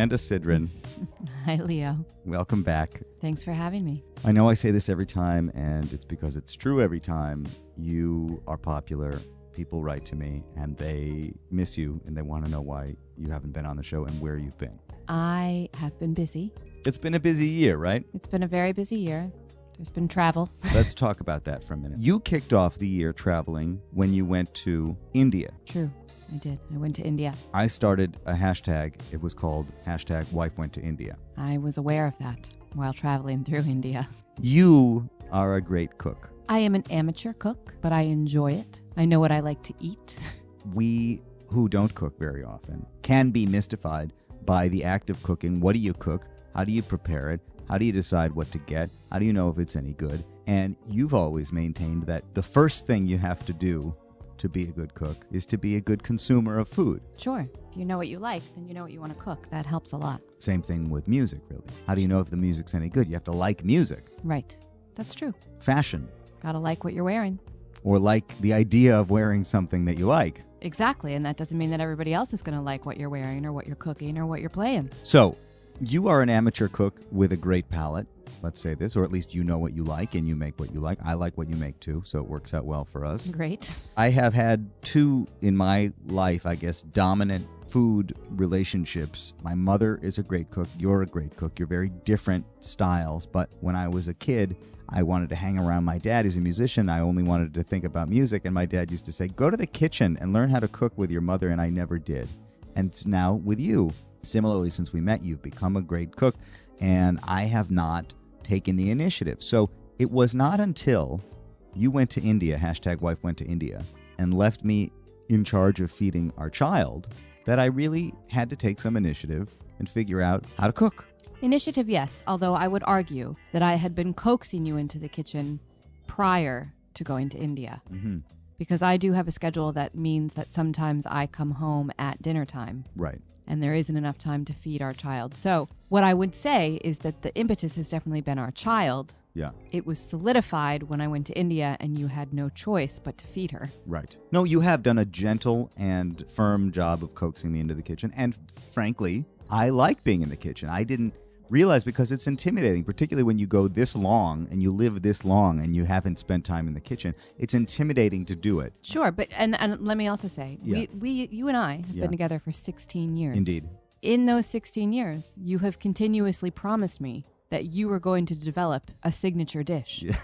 Amanda Sidran. Hi, Leo. Welcome back. Thanks for having me. I know I say this every time, and it's because it's true every time. You are popular. People write to me, and they miss you, and they want to know why you haven't been on the show and where you've been. I have been busy. It's been a busy year, right? It's been a very busy year. There's been travel. Let's talk about that for a minute. You kicked off the year traveling when you went to India. True. I did. I went to India. I started a hashtag. It was called #WifeWentToIndia. I was aware of that while traveling through India. You are a great cook. I am an amateur cook, but I enjoy it. I know what I like to eat. We who don't cook very often can be mystified by the act of cooking. What do you cook? How do you prepare it? How do you decide what to get? How do you know if it's any good? And you've always maintained that the first thing you have to do to be a good cook is to be a good consumer of food. Sure. If you know what you like, then you know what you want to cook. That helps a lot. Same thing with music, really. How do you know if the music's any good? You have to like music. Right. That's true. Fashion. Gotta like what you're wearing. Or like the idea of wearing something that you like. Exactly. And that doesn't mean that everybody else is going to like what you're wearing or what you're cooking or what you're playing. So, you are an amateur cook with a great palate. Let's say this, or at least you know what you like and you make what you like. I like what you make too, so it works out well for us. Great. I have had two in my life, I guess, dominant food relationships. My mother is a great cook. You're a great cook. You're very different styles. But when I was a kid, I wanted to hang around my dad, who's a musician. I only wanted to think about music. And my dad used to say, go to the kitchen and learn how to cook with your mother. And I never did. And it's now with you. Similarly, since we met, you've become a great cook. And I have not taken the initiative. So it was not until you went to India, #WifeWentToIndia, and left me in charge of feeding our child that I really had to take some initiative and figure out how to cook. Initiative, yes. Although I would argue that I had been coaxing you into the kitchen prior to going to India. Mm-hmm. Because I do have a schedule that means that sometimes I come home at dinner time. Right. And there isn't enough time to feed our child. So what I would say is that the impetus has definitely been our child. Yeah. It was solidified when I went to India and you had no choice but to feed her. Right. No, you have done a gentle and firm job of coaxing me into the kitchen. And frankly, I like being in the kitchen. I didn't realize, because it's intimidating, particularly when you go this long and you live this long and you haven't spent time in the kitchen. It's intimidating to do it. Sure, but and let me also say, Yeah. you and I have been together for 16 years. Indeed. In those 16 years, you have continuously promised me that you were going to develop a signature dish. Yeah.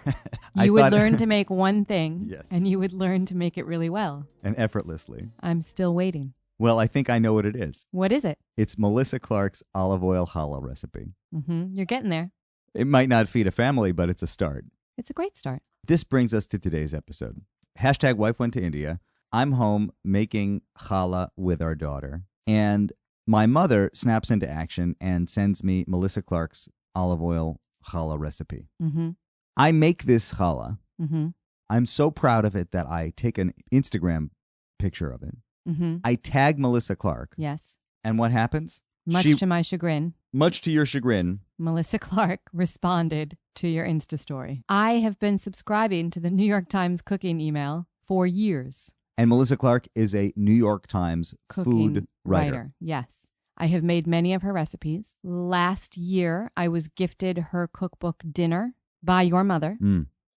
You would learn to make one thing, Yes. and you would learn to make it really well. And effortlessly. I'm still waiting. Well, I think I know what it is. What is it? It's Melissa Clark's olive oil challah recipe. You're getting there. It might not feed a family, but it's a start. It's a great start. This brings us to today's episode. #WifeWentToIndia. I'm home making challah with our daughter. And my mother snaps into action and sends me Melissa Clark's olive oil challah recipe. Mm-hmm. I make this challah. Mm-hmm. I'm so proud of it that I take an Instagram picture of it. Mm-hmm. I tag Melissa Clark. Yes. And what happens? Much to my chagrin, Much to your chagrin. Melissa Clark responded to your Insta story. I have been subscribing to the New York Times cooking email for years. And Melissa Clark is a New York Times Cooking food writer. Yes. I have made many of her recipes. Last year, I was gifted her cookbook Dinner by your mother.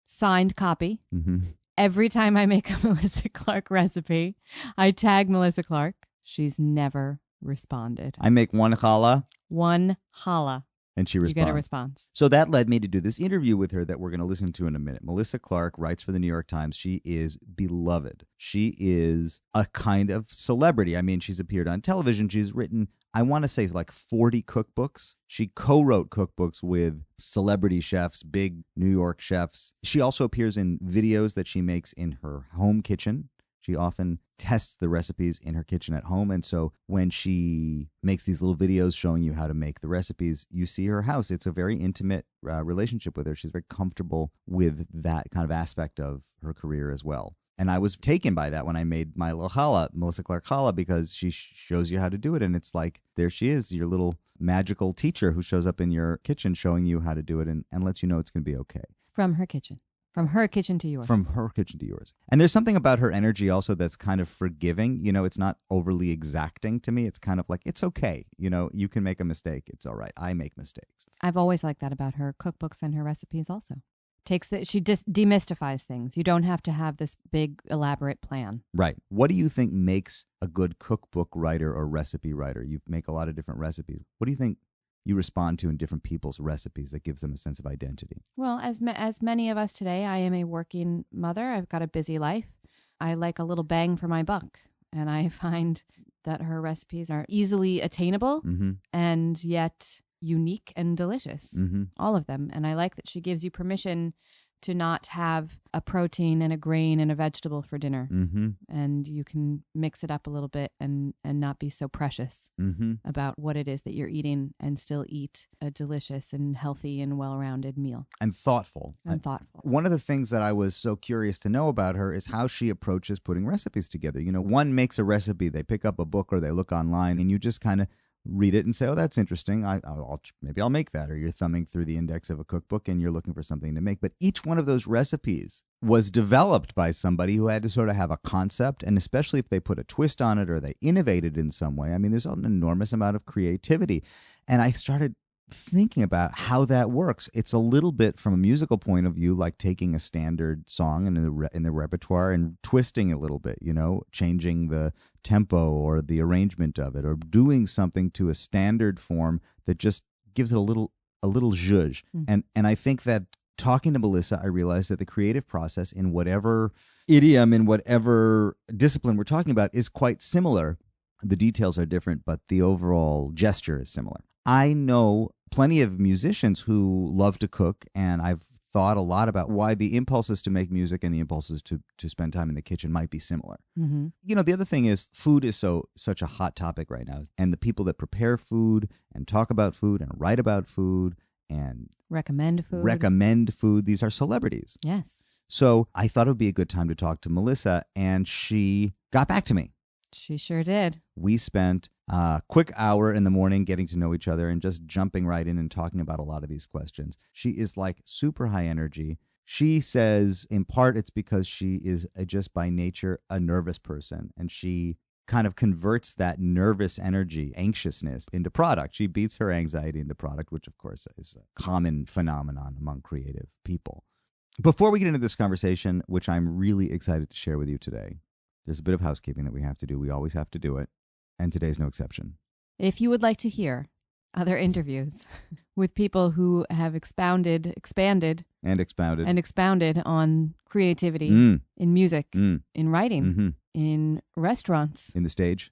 Signed copy. Mm-hmm. Every time I make a Melissa Clark recipe, I tag Melissa Clark. She's never responded. I make one challah. One challah. And she responds. You get a response. So that led me to do this interview with her that we're going to listen to in a minute. Melissa Clark writes for the New York Times. She is beloved. She is a kind of celebrity. I mean, she's appeared on television. She's written, I want to say, like 40 cookbooks. She co-wrote cookbooks with celebrity chefs, big New York chefs. She also appears in videos that she makes in her home kitchen. She often tests the recipes in her kitchen at home. And so when she makes these little videos showing you how to make the recipes, you see her house. It's a very intimate relationship with her. She's very comfortable with that kind of aspect of her career as well. And I was taken by that when I made my little challah, Melissa Clark challah, because she shows you how to do it. And it's like, there she is, your little magical teacher who shows up in your kitchen showing you how to do it and lets you know it's going to be okay. From her kitchen. From her kitchen to yours. From her kitchen to yours. And there's something about her energy also that's kind of forgiving. You know, it's not overly exacting to me. It's kind of like, it's okay. You know, you can make a mistake. It's all right. I make mistakes. I've always liked that about her cookbooks and her recipes also. She just demystifies things. You don't have to have this big, elaborate plan. Right. What do you think makes a good cookbook writer or recipe writer? You make a lot of different recipes. What do you think you respond to in different people's recipes that gives them a sense of identity? Well, as many of us today, I am a working mother. I've got a busy life. I like a little bang for my buck. And I find that her recipes are easily attainable and yet unique and delicious. All of them. And I like that she gives you permission to not have a protein and a grain and a vegetable for dinner. And you can mix it up a little bit and not be so precious about what it is that you're eating and still eat a delicious and healthy and well-rounded meal. And thoughtful. One of the things that I was so curious to know about her is how she approaches putting recipes together. You know, one makes a recipe, they pick up a book or they look online and you just kind of read it and say, oh, that's interesting. Maybe I'll make that. Or you're thumbing through the index of a cookbook and you're looking for something to make. But each one of those recipes was developed by somebody who had to sort of have a concept. And especially if they put a twist on it or they innovated in some way. I mean, there's an enormous amount of creativity. And I started thinking about how that works. It's a little bit from a musical point of view, like taking a standard song in the repertoire and twisting it a little bit, you know, changing the tempo or the arrangement of it, or doing something to a standard form that just gives it a little zhuzh. And I think that talking to Melissa, I realized that the creative process in whatever idiom, in whatever discipline we're talking about, is quite similar. The details are different, but the overall gesture is similar. I know plenty of musicians who love to cook, and I've thought a lot about why the impulses to make music and the impulses to spend time in the kitchen might be similar. You know, the other thing is food is such a hot topic right now, and the people that prepare food and talk about food and write about food and recommend food, these are celebrities. Yes. So I thought it would be a good time to talk to Melissa, and she got back to me. She sure did. We spent a quick hour in the morning getting to know each other and just jumping right in and talking about a lot of these questions. She is like super high energy. She says in part it's because she is just by nature a nervous person, and she kind of converts that nervous energy, anxiousness, into product. She beats her anxiety into product, which of course is a common phenomenon among creative people. Before we get into this conversation, which I'm really excited to share with you today, there's a bit of housekeeping that we have to do. We always have to do it. And today's no exception. If you would like to hear other interviews with people who have expanded on creativity in music, in writing, in restaurants, in the stage,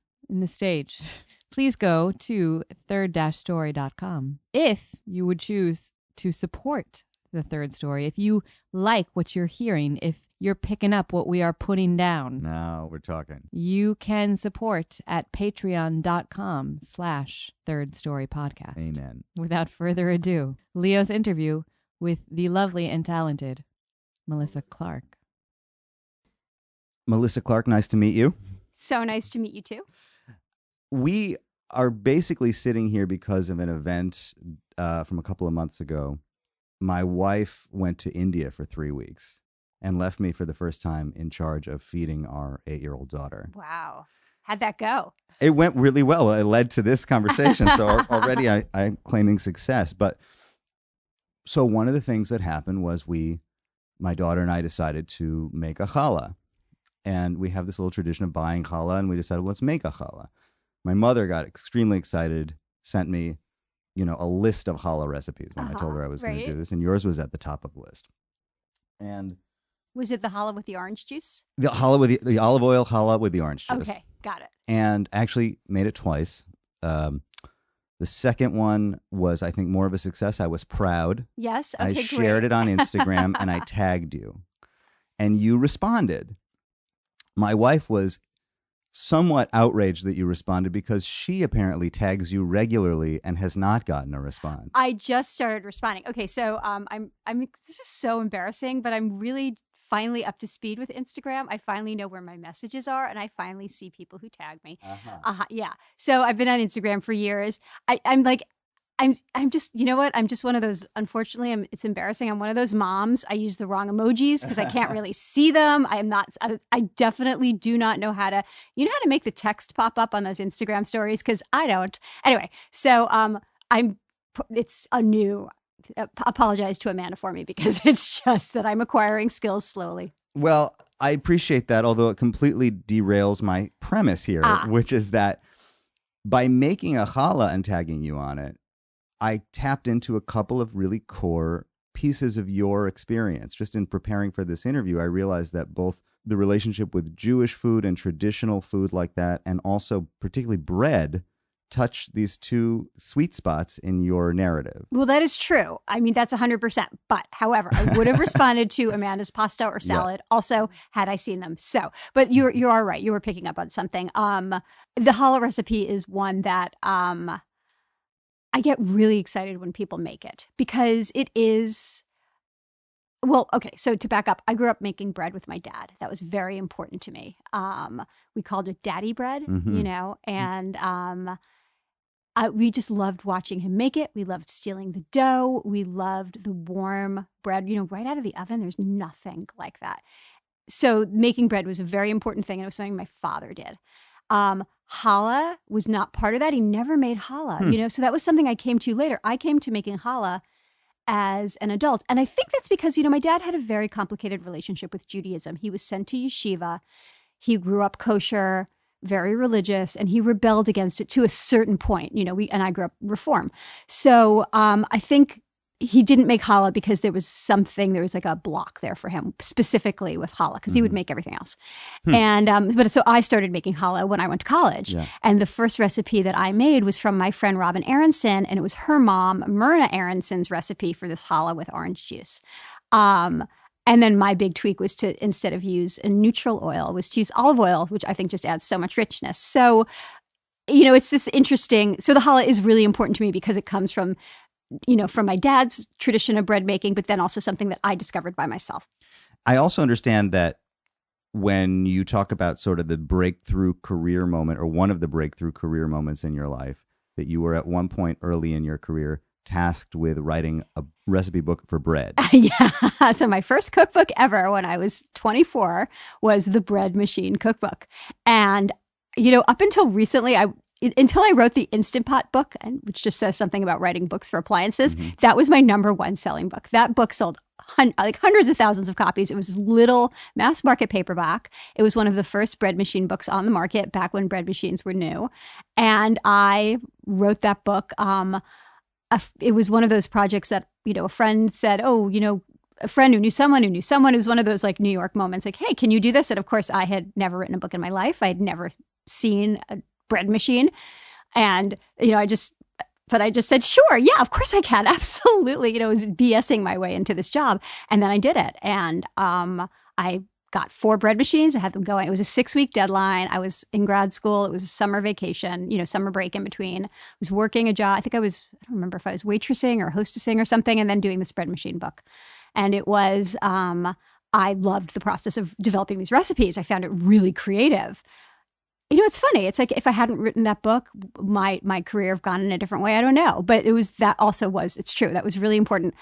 please go to third-story.com. If you would choose to support the Third Story, if you like what you're hearing, if you're picking up what we are putting down. Now we're talking. You can support at patreon.com/Third Story Podcast. Amen. Without further ado, Leo's interview with the lovely and talented Melissa Clark. Melissa Clark, nice to meet you. So nice to meet you too. We are basically sitting here because of an event from a couple of months ago. My wife went to India for 3 weeks and left me for the first time in charge of feeding our 8-year-old daughter. Wow. How'd that go? It went really well. It led to this conversation. So already I'm claiming success. But so one of the things that happened was my daughter and I decided to make a challah. And we have this little tradition of buying challah, and we decided, well, let's make a challah. My mother got extremely excited, sent me, a list of challah recipes when I told her I was going to do this. And yours was at the top of the list. And was it the challah with the orange juice? The challah with the olive oil challah with the orange juice. Okay, got it. And actually made it twice. The second one was, I think, more of a success. I was proud. Yes, okay, I shared it on Instagram and I tagged you. And you responded. My wife was somewhat outraged that you responded because she apparently tags you regularly and has not gotten a response. I just started responding. Okay, so this is so embarrassing, but I'm really finally up to speed with Instagram. I finally know where my messages are, and I finally see people who tag me. Yeah. So I've been on Instagram for years. I I'm just, you know what? I'm just one of those, unfortunately, it's embarrassing. I'm one of those moms. I use the wrong emojis because I can't really see them. I definitely do not know how to, how to make the text pop up on those Instagram stories because I don't. Anyway, so it's a new, apologize to Amanda for me because it's just that I'm acquiring skills slowly. Well, I appreciate that, although it completely derails my premise here, which is that by making a challah and tagging you on it, I tapped into a couple of really core pieces of your experience. Just in preparing for this interview, I realized that both the relationship with Jewish food and traditional food like that, and also particularly bread, touch these two sweet spots in your narrative. Well, that is true. I mean, that's 100%. But however, I would have responded to Amanda's pasta or salad also had I seen them. So, but you are right. You were picking up on something. The challah recipe is one that I get really excited when people make it because it is. Well, okay. So to back up, I grew up making bread with my dad. That was very important to me. We called it daddy bread, and we just loved watching him make it. We loved stealing the dough. We loved the warm bread, right out of the oven. There's nothing like that. So making bread was a very important thing. And it was something my father did. Challah was not part of that. He never made challah, so that was something I came to later. I came to making challah as an adult. And I think that's because, my dad had a very complicated relationship with Judaism. He was sent to yeshiva. He grew up kosher, very religious, and he rebelled against it to a certain point. And I grew up Reform. So I think he didn't make challah because there was like a block there for him, specifically with challah, because he would make everything else. And so I started making challah when I went to college. Yeah. And the first recipe that I made was from my friend Robin Aronson, and it was her mom, Myrna Aronson's recipe for this challah with orange juice. And then my big tweak was to, instead of use a neutral oil, was to use olive oil, which I think just adds so much richness. So, it's just interesting. So the challah is really important to me because it comes from my dad's tradition of bread making, but then also something that I discovered by myself. I also understand that when you talk about sort of the breakthrough career moment, or one of the breakthrough career moments in your life, that you were at one point early in your career tasked with writing a recipe book for bread. Yeah. So my first cookbook ever when I was 24 was the Bread Machine cookbook. And, up until recently, until I wrote the Instant Pot book, which just says something about writing books for appliances, that was my number one selling book. That book sold hundreds of thousands of copies. It was this little mass market paperback. It was one of the first bread machine books on the market back when bread machines were new. And I wrote that book. It was one of those projects that, a friend said, a friend who knew someone. It was one of those like New York moments like, hey, can you do this? And of course, I had never written a book in my life. I had never seen a bread machine. And, I just said, sure. Yeah, of course I can. Absolutely. I was BSing my way into this job. And then I did it. And I got 4 bread machines. I had them going. It was a 6-week deadline. I was in grad school. It was a summer vacation, summer break in between. I was working a job. I don't remember if I was waitressing or hostessing or something, and then doing this bread machine book. And it was, I loved the process of developing these recipes. I found it really creative. It's funny. It's like if I hadn't written that book, my career have gone in a different way. I don't know. But it's true. That was really important.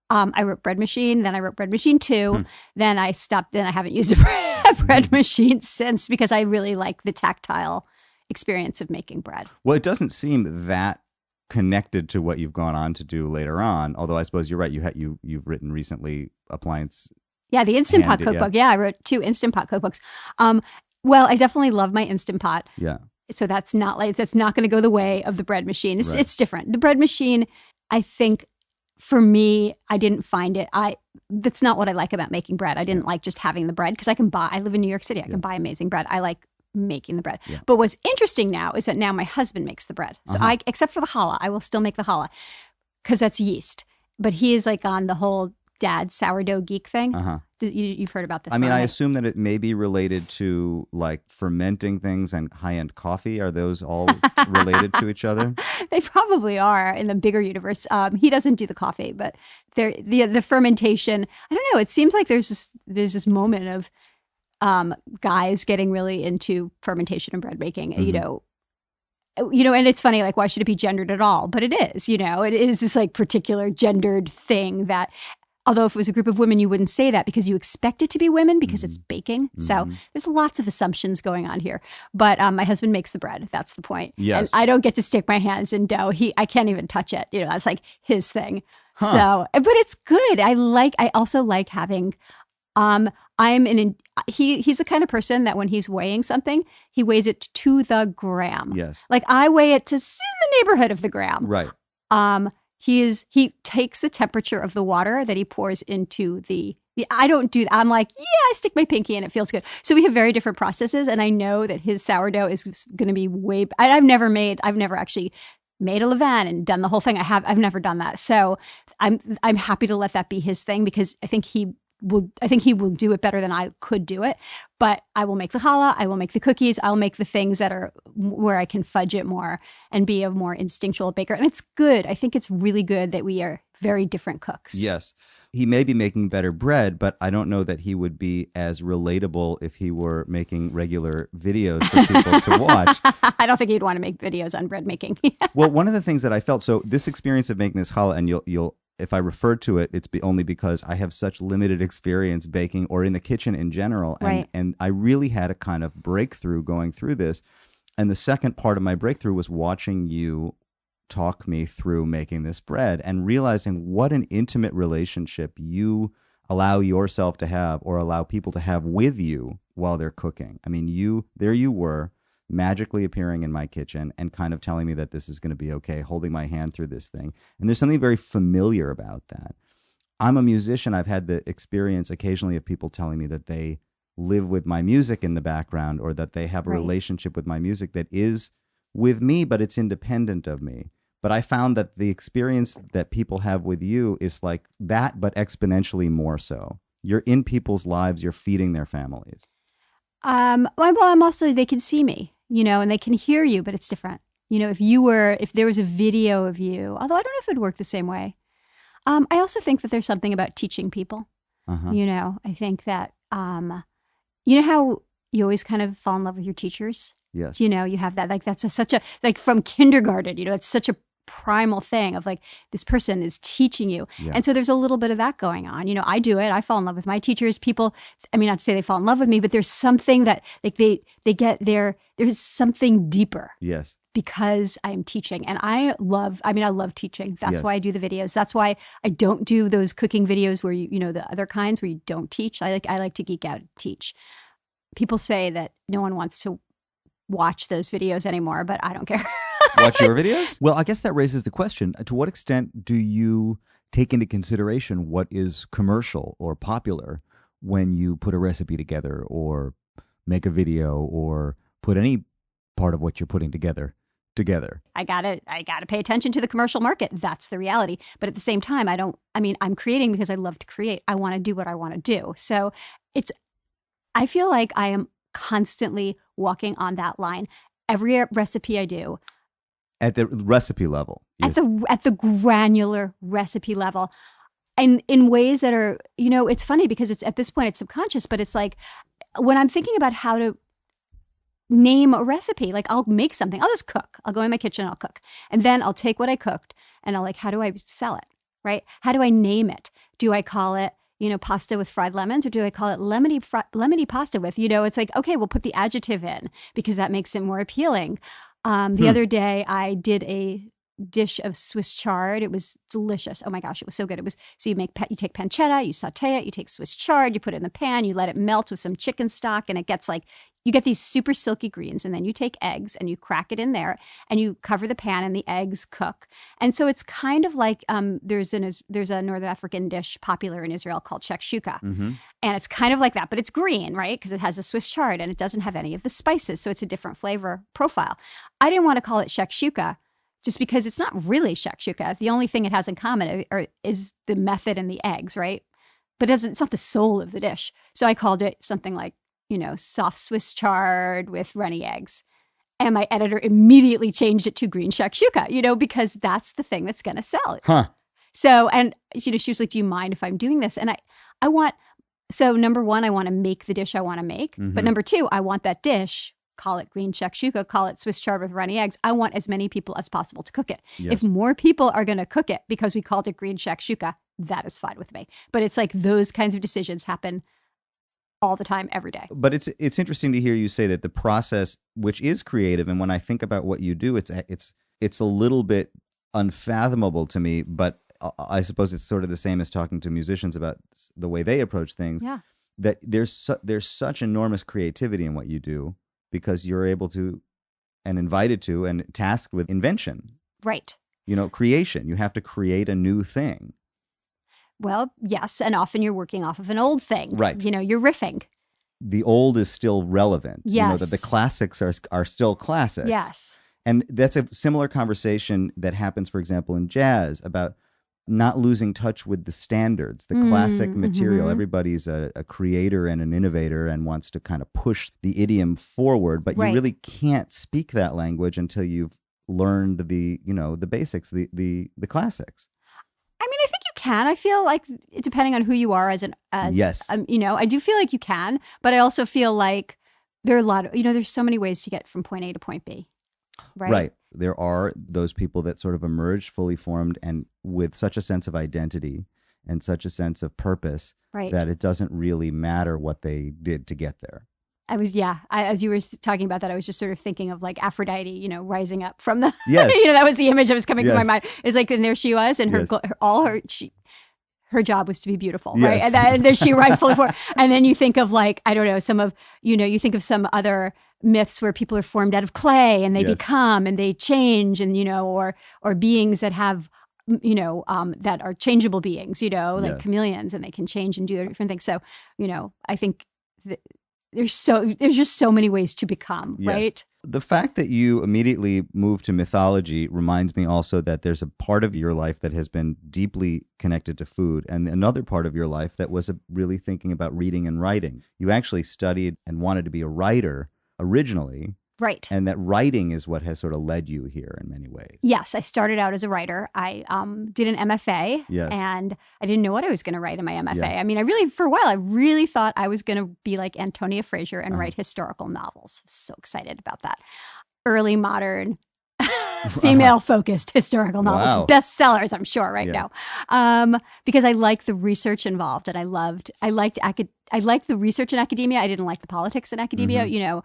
I wrote Bread Machine, then I wrote Bread Machine 2, then I stopped, then I haven't used a bread machine since because I really like the tactile experience of making bread. Well, it doesn't seem that connected to what you've gone on to do later on, although I suppose you're right. You've written recently appliance. Yeah, the Instant Pot cookbook. Yeah, I wrote 2 Instant Pot cookbooks. Well, I definitely love my Instant Pot. Yeah. So that's not going to go the way of the bread machine. It's different. The bread machine, I think, for me, I didn't find it. That's not what I like about making bread. I didn't like just having the bread because I live in New York City. I can buy amazing bread. I like making the bread. Yeah. But what's interesting now is that now my husband makes the bread. So except for the challah, I will still make the challah because that's yeast. But he is like on the whole dad sourdough geek thing. You've heard about this. I mean, I assume that it may be related to like fermenting things and high-end coffee. Are those all related to each other? They probably are in the bigger universe. He doesn't do the coffee, but the fermentation. I don't know. It seems like there's this moment of guys getting really into fermentation and bread making. and it's funny, like, why should it be gendered at all? But it is, it is this like particular gendered thing that, although if it was a group of women, you wouldn't say that because you expect it to be women because it's baking. So there's lots of assumptions going on here. But my husband makes the bread. That's the point. Yes. And I don't get to stick my hands in dough. I can't even touch it. That's like his thing. Huh. So, but it's good. I also like having, he's the kind of person that when he's weighing something, he weighs it to the gram. Yes. Like I weigh it to in the neighborhood of the gram. Right. He takes the temperature of the water that he pours into the I don't do that. I'm like, yeah, I stick my pinky in, it feels good. So we have very different processes, and I know that his sourdough is going to be I've never actually made a levain and done the whole thing. I've never done that. So I'm happy to let that be his thing because I think he will do it better than I could do it. But I will make the challah, I will make the cookies, I'll make the things that are where I can fudge it more and be a more instinctual baker. And it's good. I think it's really good that we are very different cooks. Yes. He may be making better bread, but I don't know that he would be as relatable if he were making regular videos for people to watch. I don't think he'd want to make videos on bread making. Well, one of the things that I felt, so this experience of making this challah, and you'll if I refer to it, it's only because I have such limited experience baking or in the kitchen in general. Right. And I really had a kind of breakthrough going through this. And the second part of my breakthrough was watching you talk me through making this bread and realizing what an intimate relationship you allow yourself to have or allow people to have with you while they're cooking. I mean, there you were, magically appearing in my kitchen and kind of telling me that this is going to be okay, holding my hand through this thing. And there's something very familiar about that. I'm a musician. I've had the experience occasionally of people telling me that they live with my music in the background or that they have a relationship with my music that is with me, but it's independent of me. But I found that the experience that people have with you is like that, but exponentially more so. You're in people's lives. You're feeding their families. Well, I'm also, they can see me, and they can hear you, but it's different. If there was a video of you, although I don't know if it would work the same way. I also think that there's something about teaching people. I think that, how you always kind of fall in love with your teachers? Yes. You have that, like, that's such a, like from kindergarten, it's such a primal thing of like, this person is teaching you. Yeah. And so there's a little bit of that going on. I do it. I fall in love with my teachers. People, I mean, not to say they fall in love with me, but there's something that like they get there. There's something deeper. Yes. Because I'm teaching and I love teaching. That's why I do the videos. That's why I don't do those cooking videos where the other kinds where you don't teach. I like to geek out and teach. People say that no one wants to watch those videos anymore, but I don't care. Watch your videos? Well, I guess that raises the question, to what extent do you take into consideration what is commercial or popular when you put a recipe together or make a video or put any part of what you're putting together? I gotta pay attention to the commercial market. That's the reality. But at the same time, I'm creating because I love to create. I want to do what I want to do. So I feel like I am constantly walking on that line. Every recipe I do. At the recipe level. At the granular recipe level. And in ways that are, it's funny because it's at this point it's subconscious, but it's like when I'm thinking about how to name a recipe, like I'll make something, I'll just cook. I'll go in my kitchen, I'll cook. And then I'll take what I cooked and I'll like, how do I sell it? Right? How do I name it? Do I call it, pasta with fried lemons, or do I call it lemony pasta with, it's like, okay, we'll put the adjective in because that makes it more appealing. The other day I did a dish of Swiss chard. It was delicious. Oh my gosh, it was so good. So you take pancetta, you saute it, you take Swiss chard, you put it in the pan, you let it melt with some chicken stock, and it gets like, you get these super silky greens, and then you take eggs and you crack it in there and you cover the pan and the eggs cook. And so it's kind of like there's a Northern African dish popular in Israel called shakshuka. Mm-hmm. And it's kind of like that, but it's green, right? Because it has a Swiss chard and it doesn't have any of the spices. So it's a different flavor profile. I didn't want to call it shakshuka just because it's not really shakshuka. The only thing it has in common is the method and the eggs, right? But it's not the soul of the dish. So I called it something like, soft Swiss chard with runny eggs. And my editor immediately changed it to green shakshuka, because that's the thing that's going to sell. Huh. So, and, she was like, do you mind if I'm doing this? And so number one, I want to make the dish I want to make. Mm-hmm. But number two, I want that dish call it green shakshuka, call it Swiss chard with runny eggs. I want as many people as possible to cook it. Yes. If more people are going to cook it because we called it green shakshuka, that is fine with me. But it's like those kinds of decisions happen all the time, every day. But it's interesting to hear you say that the process, which is creative, and when I think about what you do, it's a little bit unfathomable to me, but I suppose it's sort of the same as talking to musicians about the way they approach things. Yeah. That there's such enormous creativity in what you do because you're able to and invited to and tasked with invention. Right. Creation. You have to create a new thing. Well, yes, and often you're working off of an old thing. Right. You're riffing. The old is still relevant. Yes. That the classics are still classics. Yes. And that's a similar conversation that happens, for example, in jazz about not losing touch with the standards, the classic material. Mm-hmm. Everybody's a creator and an innovator and wants to kind of push the idiom forward, but Right. you really can't speak that language until you've learned the basics, the classics. I mean, I think you can. I feel like depending on who you are Yes. I do feel like you can, but I also feel like there are a lot of, there's so many ways to get from point A to point B. Right. There are those people that sort of emerge fully formed and with such a sense of identity and such a sense of purpose Right. that it doesn't really matter what they did to get there. As you were talking about that, I was just sort of thinking of like Aphrodite, rising up from the, Yes. that was the image that was coming to my Yes. mind. It's like, and there she was, and Yes. her job was to be beautiful, Yes. right? And then she rightfully for, and then you think of like, I don't know, some of, you think of some other myths where people are formed out of clay and they Yes. become and they change and, or beings that have, that are changeable beings, like Yes. chameleons, and they can change and do different things. So, I think there's just so many ways to become, Yes. right? The fact that you immediately moved to mythology reminds me also that there's a part of your life that has been deeply connected to food, and another part of your life that was really thinking about reading and writing. You actually studied and wanted to be a writer originally, Right. and that writing is what has sort of led you here in many ways. Yes, I started out as a writer. I did an MFA, Yes. and I didn't know what I was going to write in my MFA. Yeah. I mean, for a while, I really thought I was going to be like Antonia Fraser and Uh-huh. write historical novels. So excited about that. Early modern, female-focused historical novels, Wow. bestsellers, I'm sure, right Yeah. now. Because I liked the research involved, and I liked the research in academia. I didn't like the politics in academia. Mm-hmm.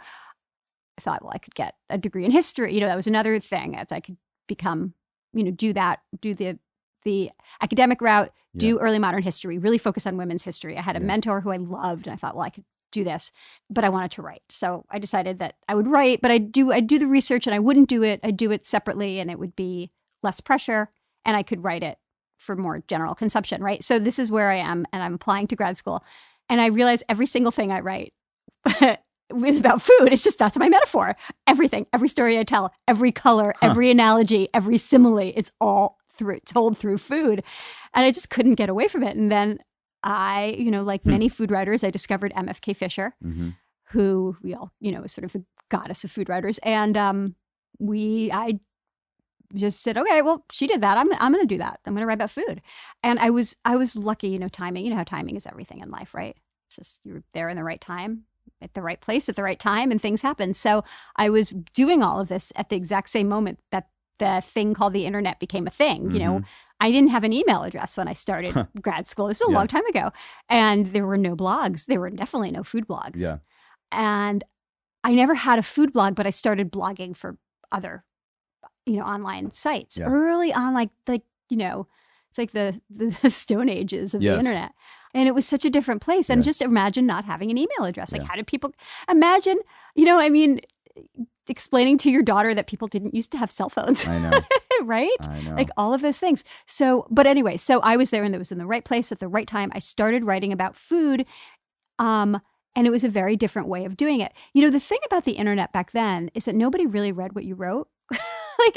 I thought, well, I could get a degree in history. That was another thing, as I could become, do the academic route, do early modern history, really focus on women's history. I had a mentor who I loved, and I thought, well, I could do this, but I wanted to write. So I decided that I would write, but I'd do the research, and I wouldn't do it. I'd do it separately, and it would be less pressure, and I could write it for more general consumption, right? So this is where I am, and I'm applying to grad school, and I realize every single thing I write is about food. It's just, that's my metaphor. Everything, every story I tell, every color, every analogy, every simile, it's all told through food. And I just couldn't get away from it. And then I, like many food writers, I discovered MFK Fisher, Mm-hmm. who we all, is sort of the goddess of food writers. And I just said, okay, well, she did that. I'm going to do that. I'm going to write about food. And I was lucky, timing, how timing is everything in life, right? It's just, you're there in the right time, at the right place, at the right time, and things happen. So I was doing all of this at the exact same moment that the thing called the internet became a thing. Mm-hmm. I didn't have an email address when I started grad school. This was a long time ago. And there were no blogs. There were definitely no food blogs. Yeah. And I never had a food blog, but I started blogging for other, online sites early on, like, it's like the Stone Ages of the internet. And it was such a different place. And just imagine not having an email address. Like, how did people imagine, explaining to your daughter that people didn't used to have cell phones. I know. Right? I know. Like all of those things. So, but anyway, so I was there, and it was in the right place at the right time. I started writing about food. And it was a very different way of doing it. The thing about the internet back then is that nobody really read what you wrote.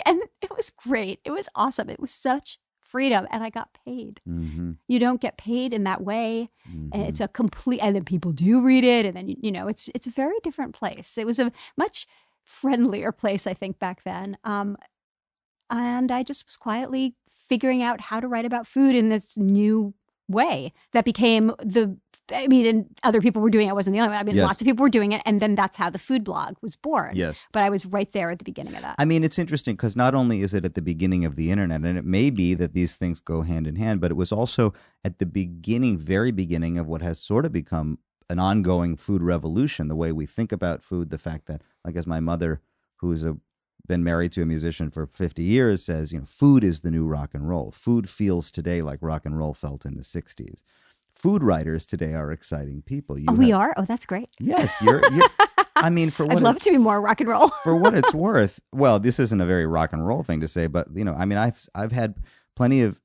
And it was great. It was awesome. It was such freedom, and I got paid. Mm-hmm. You don't get paid in that way. Mm-hmm. And it's a complete, and then people do read it, and then, it's a very different place. It was a much friendlier place, I think, back then. And I just was quietly figuring out how to write about food in this new way that became the I mean, and other people were doing it. I wasn't the only one. I mean, Yes. lots of people were doing it. And then that's how the food blog was born. Yes. But I was right there at the beginning of that. I mean, it's interesting because not only is it at the beginning of the internet, and it may be that these things go hand in hand, but it was also at the beginning, very beginning of what has sort of become an ongoing food revolution, the way we think about food, the fact that, like as my mother, who's been married to a musician for 50 years, says, food is the new rock and roll. Food feels today like rock and roll felt in the 60s. Food writers today are exciting people. We are? Oh, that's great. Yes, you're I mean, for what I'd love to be more rock and roll. For what it's worth, well, this isn't a very rock and roll thing to say, but I mean, I've had plenty of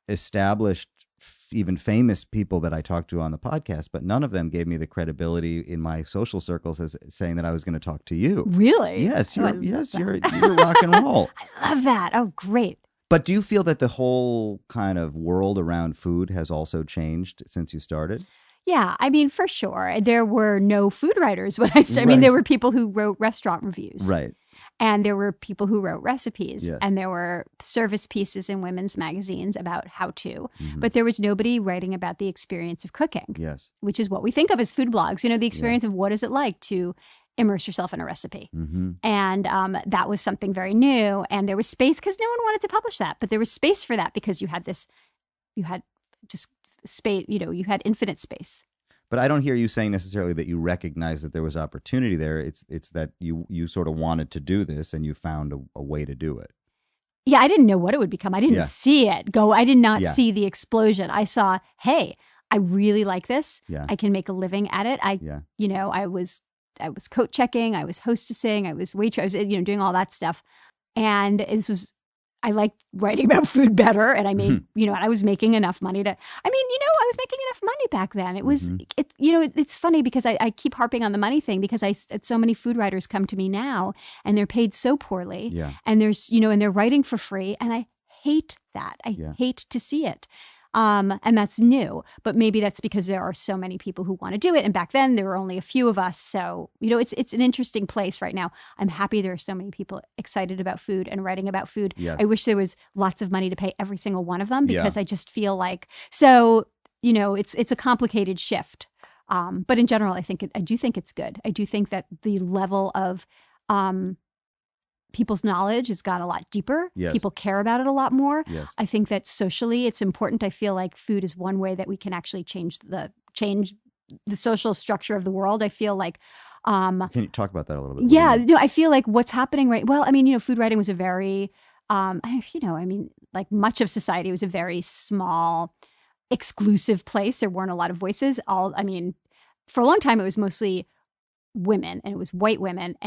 established, even famous people that I talked to on the podcast, but none of them gave me the credibility in my social circles as saying that I was going to talk to you. Really? Yes, you're rock and roll. I love that. Oh, great. But do you feel that the whole kind of world around food has also changed since you started? Yeah, I mean, for sure. There were no food writers when I started. I mean, there were people who wrote restaurant reviews. Right. And there were people who wrote recipes. Yes. And there were service pieces in women's magazines about how to. But there was nobody writing about the experience of cooking. Yes. Which is what we think of as food blogs. The experience of what is it like to immerse yourself in a recipe. And that was something very new. And there was space because no one wanted to publish that. But there was space for that because you had just space, you had infinite space. But I don't hear you saying necessarily that you recognize that there was opportunity there. It's that you sort of wanted to do this and you found a way to do it. Yeah, I didn't know what it would become. I didn't see it go. I did not see the explosion. I saw, hey, I really like this. Yeah. I can make a living at it. I was coat checking. I was hostessing. I was waitress. I was doing all that stuff. And I liked writing about food better. And I made, I was making enough money I was making enough money back then. It was, it's funny because I keep harping on the money thing because so many food writers come to me now and they're paid so poorly. Yeah. And there's, and they're writing for free. And I hate that. I hate to see it. And that's new, but maybe that's because there are so many people who want to do it. And back then there were only a few of us. So, it's an interesting place right now. I'm happy there are so many people excited about food and writing about food. Yes. I wish there was lots of money to pay every single one of them because I just feel like, it's a complicated shift. But in general, I do think it's good. I do think that the level of, people's knowledge has gone a lot deeper. Yes. People care about it a lot more. Yes. I think that socially it's important. I feel like food is one way that we can actually change the social structure of the world. I feel like can you talk about that a little bit? Yeah, no, I feel like what's happening food writing was a very like much of society was a very small, exclusive place. There weren't a lot of voices. For a long time it was mostly women, and it was white women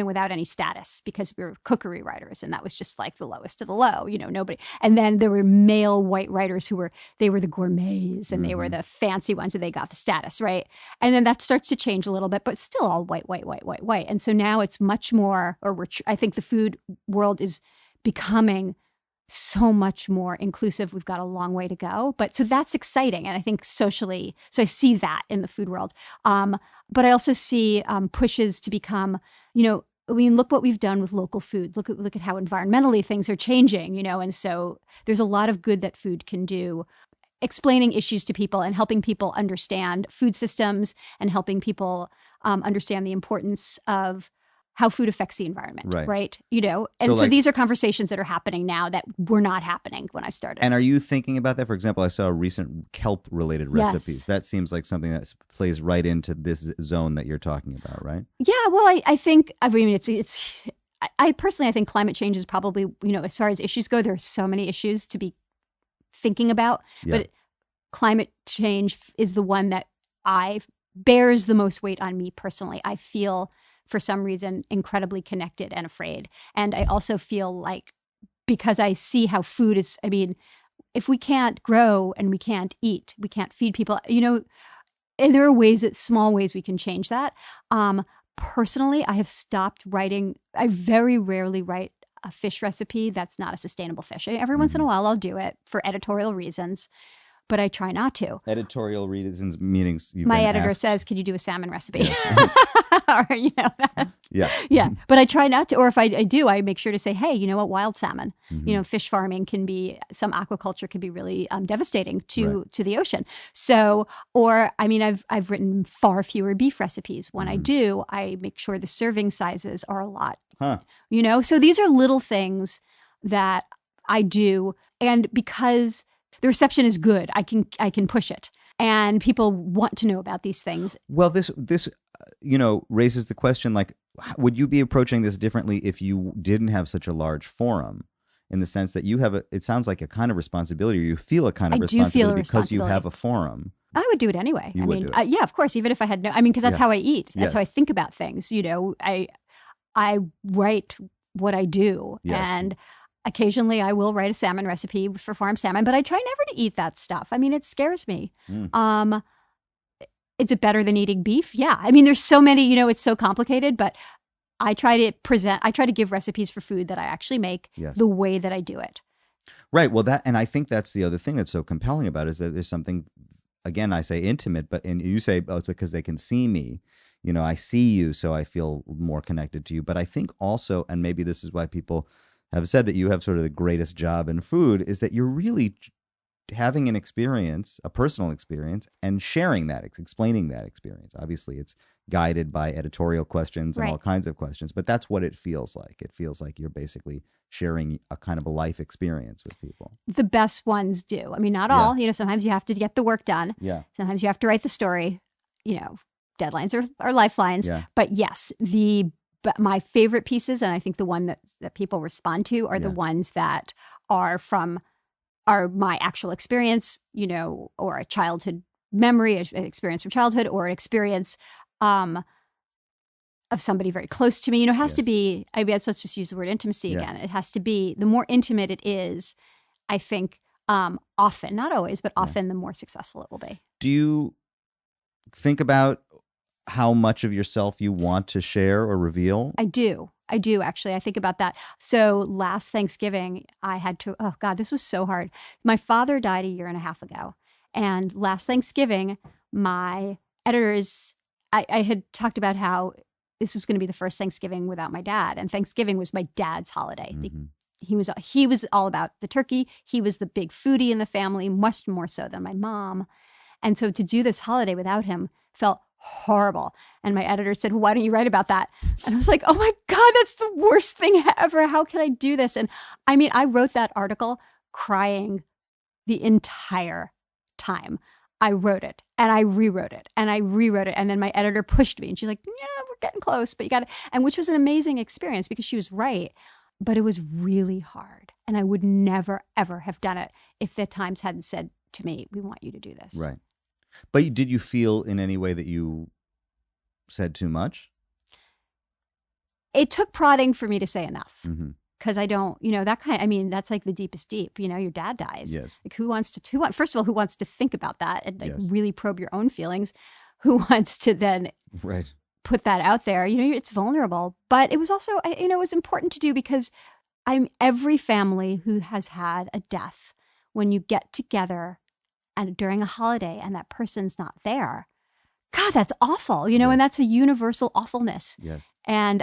without any status because we were cookery writers, and that was just like the lowest of the low, nobody. And then there were male white writers who were the gourmets and they were the fancy ones, and they got the status, right? And then that starts to change a little bit, but still all white. And so now it's much more, I think the food world is becoming so much more inclusive. We've got a long way to go, but so that's exciting. And I think socially, so I see that in the food world. But I also see pushes to become, look what we've done with local food. Look at how environmentally things are changing, and so there's a lot of good that food can do, explaining issues to people and helping people understand food systems and helping people understand the importance of how food affects the environment, right? And so these are conversations that are happening now that were not happening when I started. And are you thinking about that? For example, I saw a recent kelp-related recipes. Yes. That seems like something that plays right into this zone that you're talking about, right? Yeah, well, I think, I personally think climate change is probably, as far as issues go, there are so many issues to be thinking about, but climate change is the one that bears the most weight on me personally. I feel, for some reason, incredibly connected and afraid. And I also feel like, because I see how food is, if we can't grow and we can't eat, we can't feed people, and there are small ways we can change that. Personally, I have stopped writing. I very rarely write a fish recipe that's not a sustainable fish. Every once in a while I'll do it for editorial reasons, but I try not to. Editorial reasons, meanings. My editor says, "Could you do a salmon recipe?" Or Yeah. Yeah. But I try not to, or if I do, I make sure to say, hey, you know what, wild salmon, fish farming can be, some aquaculture can be really devastating to the ocean. So, or I mean, I've written far fewer beef recipes. When I do, I make sure the serving sizes are a lot, so these are little things that I do. And because the reception is good, I can push it. And people want to know about these things. Well, this raises the question, like, would you be approaching this differently if you didn't have such a large forum? In the sense that you have it sounds like a kind of responsibility, or you feel a kind of responsibility because you have a forum. I would do it anyway. You would do it. Yeah, of course. Even if I had because that's how I eat. That's how I think about things. I write what I do, and occasionally I will write a salmon recipe for farm salmon, but I try never to eat that stuff. I mean, it scares me. Is it better than eating beef? Yeah. I mean, there's so many, it's so complicated, but I try to give recipes for food that I actually make the way that I do it. Right. Well, and I think that's the other thing that's so compelling about it, is that there's something, again, I say intimate, and you say, it's because they can see me. I see you, so I feel more connected to you. But I think also, and maybe this is why people have said that you have sort of the greatest job in food, is that you're really having an experience, a personal experience, and sharing that, explaining that experience. Obviously, it's guided by editorial questions and all kinds of questions, but that's what it feels like. It feels like you're basically sharing a kind of a life experience with people. The best ones do. I mean, not all. Sometimes you have to get the work done. Yeah. Sometimes you have to write the story. Deadlines are lifelines. Yeah. But yes, but my favorite pieces, and I think the one that people respond to, are the ones that are my actual experience, or a childhood memory, an experience from childhood, or an experience of somebody very close to me. It has to be, let's just use the word intimacy again. It has to be, the more intimate it is, I think, often, not always, but often the more successful it will be. Do you think about how much of yourself you want to share or reveal? I do actually. I think about that. So last Thanksgiving, I had to, oh God, this was so hard. My father died a year and a half ago. And last Thanksgiving, my editors, I had talked about how this was going to be the first Thanksgiving without my dad. And Thanksgiving was my dad's holiday. He was all about the turkey. He was the big foodie in the family, much more so than my mom. And so to do this holiday without him felt horrible. And my editor said, well, why don't you write about that? And I was like, oh my God, that's the worst thing ever. How can I do this? And I mean, I wrote that article crying the entire time. I wrote it and I rewrote it and I rewrote it. And then my editor pushed me and she's like, yeah, we're getting close, but you got to, and which was an amazing experience because she was right. But it was really hard. And I would never, ever have done it if the Times hadn't said to me, we want you to do this. Right. But did you feel in any way that you said too much? It took prodding for me to say enough. Because I don't, that's like the deepest deep. Your dad dies. Yes. Like first of all, who wants to think about that and really probe your own feelings? Who wants to then put that out there? It's vulnerable. But it was also, it was important to do because every family who has had a death, when you get together and during a holiday and that person's not there, God, that's awful, and that's a universal awfulness. Yes. And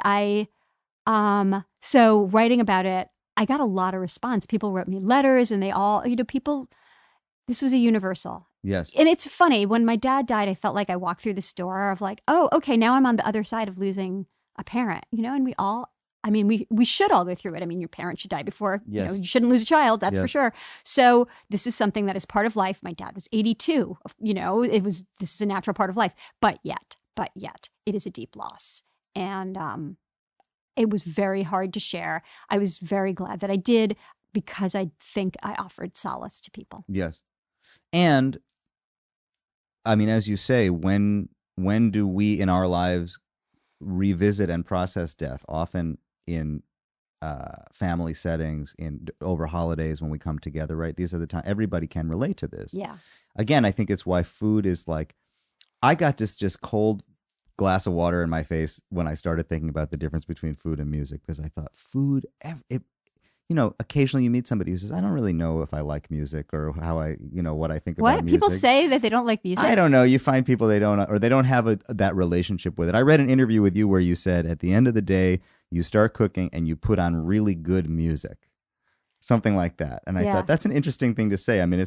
so writing about it, I got a lot of response. People wrote me letters and they all, this was a universal. Yes. And it's funny, when my dad died, I felt like I walked through the store of like, oh, okay, now I'm on the other side of losing a parent, and we should all go through it. Your parents should die before, you shouldn't lose a child, that's for sure. So this is something that is part of life. My dad was 82, this is a natural part of life, but yet, it is a deep loss. And it was very hard to share. I was very glad that I did because I think I offered solace to people. Yes. And as you say, when do we in our lives revisit and process death? Often in family settings, over holidays when we come together, right? These are the times everybody can relate to this. Yeah. Again, I think it's why food is like, I got this just cold glass of water in my face when I started thinking about the difference between food and music, because I thought food, occasionally you meet somebody who says, I don't really know if I like music or how what I think about What? music. People say that they don't like music? I don't know. You find people they don't have that relationship with it. I read an interview with you where you said at the end of the day, you start cooking and you put on really good music. Something like that. And I thought that's an interesting thing to say. I mean,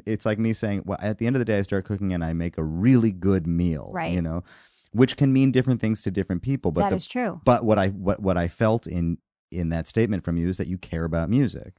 it's like me saying, well, at the end of the day, I start cooking and I make a really good meal, right. Which can mean different things to different people. But that is true. But what I felt in that statement from you is that you care about music.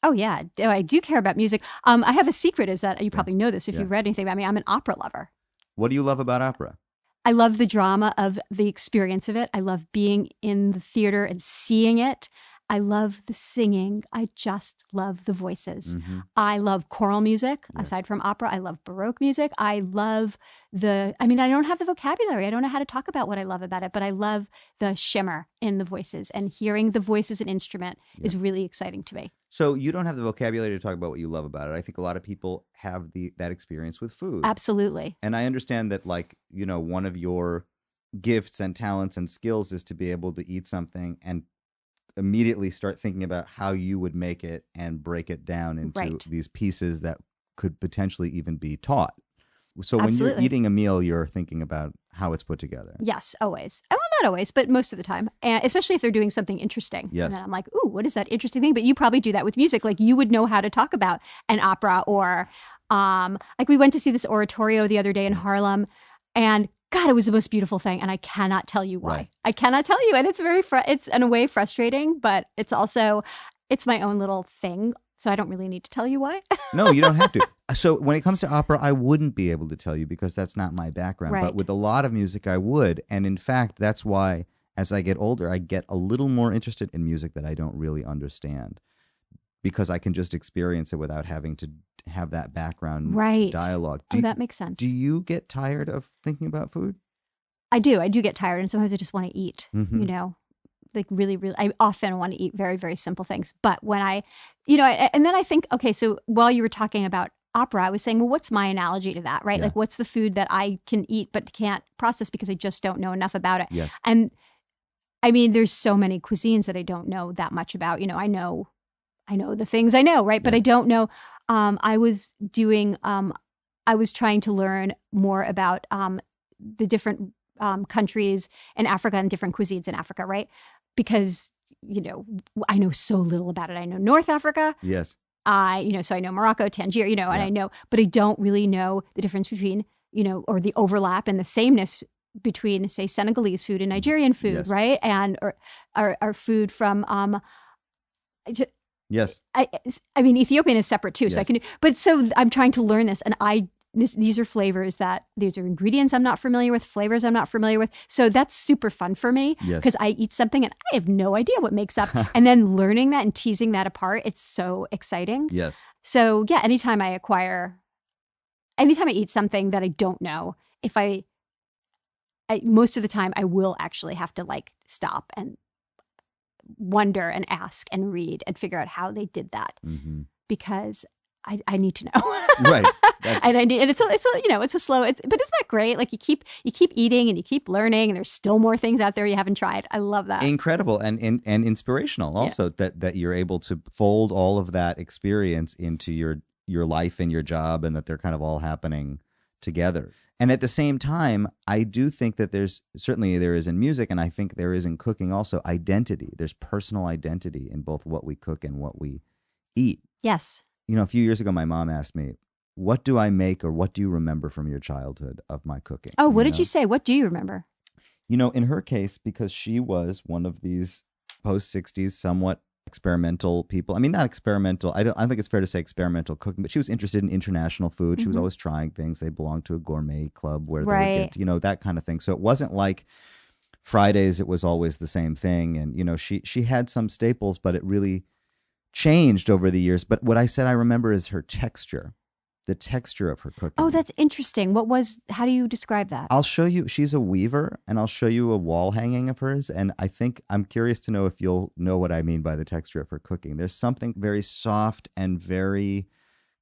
Oh, yeah. I do care about music. I have a secret is that you probably know this if you've read anything about me. I'm an opera lover. What do you love about opera? I love the drama of the experience of it. I love being in the theater and seeing it. I love the singing. I just love the voices. Mm-hmm. I love choral music. Yes. Aside from opera, I love Baroque music. I love I don't have the vocabulary. I don't know how to talk about what I love about it, but I love the shimmer in the voices, and hearing the voice as an instrument is really exciting to me. So you don't have the vocabulary to talk about what you love about it. I think a lot of people have that experience with food. Absolutely. And I understand that, one of your gifts and talents and skills is to be able to eat something and immediately start thinking about how you would make it and break it down into these pieces that could potentially even be taught. So when you're eating a meal, you're thinking about how it's put together. Yes, always. Well, not always, but most of the time. And especially if they're doing something interesting. Yes. And then I'm like, ooh, what is that interesting thing? But you probably do that with music. Like you would know how to talk about an opera, or we went to see this oratorio the other day in Harlem, and God, it was the most beautiful thing, and I cannot tell you why. Right. I cannot tell you, and it's it's in a way frustrating, but it's my own little thing, so I don't really need to tell you why. No, you don't have to. So when it comes to opera, I wouldn't be able to tell you because that's not my background. Right. But with a lot of music, I would, and in fact, that's why as I get older, I get a little more interested in music that I don't really understand, because I can just experience it without having to have that background dialogue. That makes sense. Do you get tired of thinking about food? I do. I do get tired, and sometimes I just want to eat, like really, really, I often want to eat very, very simple things. But when and then I think, okay, so while you were talking about opera, I was saying, well, what's my analogy to that, right? Yeah. Like, what's the food that I can eat but can't process because I just don't know enough about it? Yes. And I mean, there's so many cuisines that I don't know that much about. I know the things I know, right? But I don't know. I was trying to learn more about the different countries in Africa and different cuisines in Africa, right? Because, I know so little about it. I know North Africa. Yes. So I know Morocco, Tangier, and I know, but I don't really know the difference between, or the overlap and the sameness between, say, Senegalese food and Nigerian food, right? And or food from yes. I mean, Ethiopian is separate too, so I can. But so I'm trying to learn this, and these are flavors these are ingredients I'm not familiar with, flavors I'm not familiar with. So that's super fun for me because I eat something and I have no idea what makes up, and then learning that and teasing that apart, it's so exciting. Yes. So yeah, anytime I eat something that I don't know, most of the time I will actually have to stop and wonder and ask and read and figure out how they did that, because I need to know. Right. And it's a slow, but isn't that great? Like you keep eating and you keep learning, and there's still more things out there you haven't tried. I love that. Incredible and inspirational also that you're able to fold all of that experience into your life and your job, and that they're kind of all happening together. And at the same time, I do think that there is in music, and I think there is in cooking also, identity. There's personal identity in both what we cook and what we eat. Yes. A few years ago, my mom asked me, what do I make, or what do you remember from your childhood of my cooking? Oh, what did you say? What do you remember? In her case, because she was one of these post-60s, somewhat experimental people. I mean, not experimental. I don't think it's fair to say experimental cooking, but she was interested in international food. She was always trying things. They belonged to a gourmet club where they would get, that kind of thing. So it wasn't like Fridays, it was always the same thing. And, she had some staples, but it really changed over the years. But what I said I remember is her texture, the texture of her cooking. Oh, that's interesting. How do you describe that? I'll show you. She's a weaver, and I'll show you a wall hanging of hers. And I think I'm curious to know if you'll know what I mean by the texture of her cooking. There's something very soft and very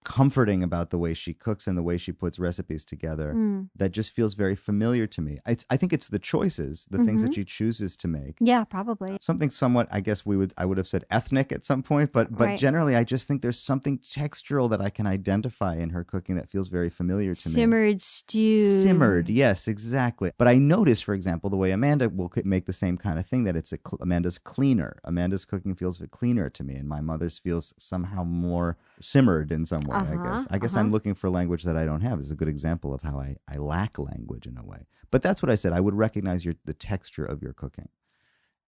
comforting about the way she cooks and the way she puts recipes together that just feels very familiar to me. I think it's the choices, the things that she chooses to make. Yeah, probably. Something somewhat, I guess I would have said ethnic at some point, but Right. generally I just think there's something textural that I can identify in her cooking that feels very familiar to me. Simmered, stewed. Simmered, yes, exactly. But I notice, for example, the way Amanda will make the same kind of thing, that Amanda's cleaner. Amanda's cooking feels cleaner to me, and my mother's feels somehow more simmered in some way, I guess. I guess I'm looking for language that I don't have. It's a good example of how I lack language in a way. But that's what I said. I would recognize the texture of your cooking.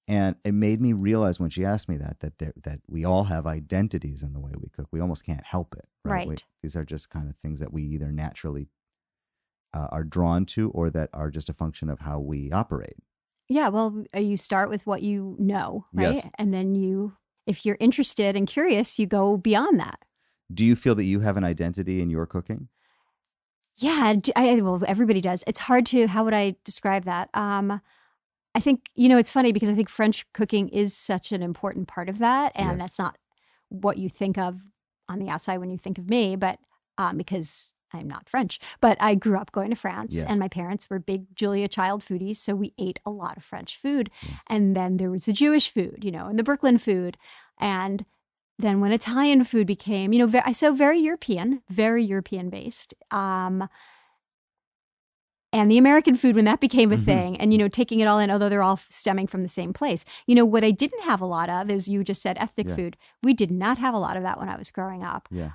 And it made me realize when she asked me that we all have identities in the way we cook. We almost can't help it. Right. These are just kind of things that we either naturally are drawn to or that are just a function of how we operate. Yeah, well, you start with what you know, right? Yes. And then if you're interested and curious, you go beyond that. Do you feel that you have an identity in your cooking? Yeah, well, everybody does. It's hard how would I describe that? I think, it's funny because I think French cooking is such an important part of that. And that's not what you think of on the outside when you think of me, but because I'm not French. But I grew up going to France and my parents were big Julia Child foodies. So we ate a lot of French food. And then there was the Jewish food, and the Brooklyn food. And then when Italian food became, very European based. And the American food, when that became a thing, and, taking it all in, although they're all stemming from the same place. What I didn't have a lot of is, you just said ethnic food. We did not have a lot of that when I was growing up. Yeah.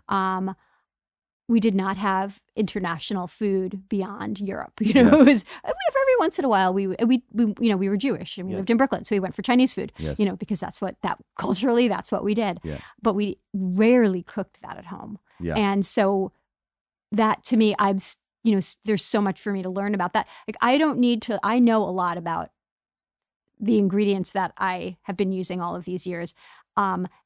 We did not have international food beyond Europe. It was every once in a while we were Jewish and we lived in Brooklyn, so we went for Chinese food. Yes. Because culturally that's what we did. Yeah. But we rarely cooked that at home. Yeah. And so that to me, there's so much for me to learn about that. Like I know a lot about the ingredients that I have been using all of these years.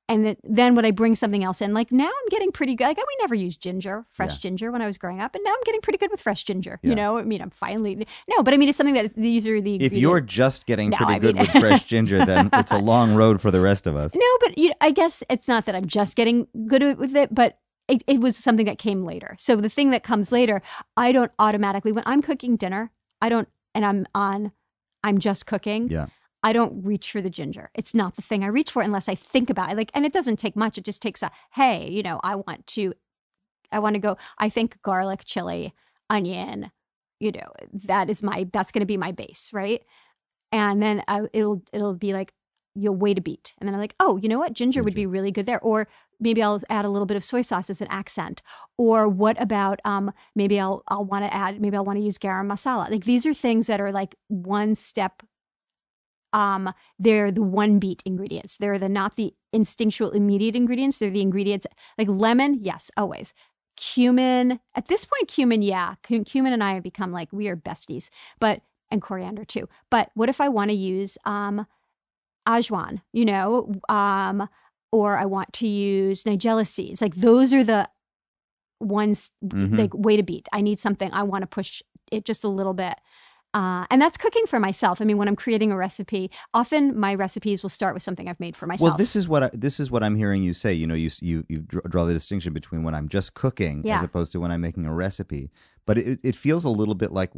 And then when I bring something else in, like now I'm getting pretty good. Like we never used fresh ginger when I was growing up, and now I'm getting pretty good with fresh ginger. Yeah. I'm finally but it's something that these are the. If you're just getting pretty good with fresh ginger, then it's a long road for the rest of us. No, but I guess it's not that I'm just getting good with it, but it was something that came later. So the thing that comes later, I don't automatically when I'm cooking dinner, I'm just cooking. Yeah. I don't reach for the ginger. It's not the thing I reach for unless I think about it. And it doesn't take much. It just takes hey, I want to go, I think garlic, chili, onion, that's going to be my base. Right. And then it'll be like, you'll wait a beat. And then I'm like, oh, you know what? Ginger would be really good there. Or maybe I'll add a little bit of soy sauce as an accent. Or what about, maybe I'll want to use garam masala. Like these are things that are like one step. They're the one beat ingredients. They're not the instinctual immediate ingredients. They're the ingredients like lemon. Yes, always. Cumin. At this point, cumin. Yeah. Cumin and I have become like, we are besties, and coriander too. But what if I want to use, ajwan, or I want to use nigella seeds. Like those are the ones like way to beat. I need something. I want to push it just a little bit. And that's cooking for myself. I mean, when I'm creating a recipe, often my recipes will start with something I've made for myself. Well, this is what I'm hearing you say. You draw the distinction between when I'm just cooking as opposed to when I'm making a recipe. But it feels a little bit like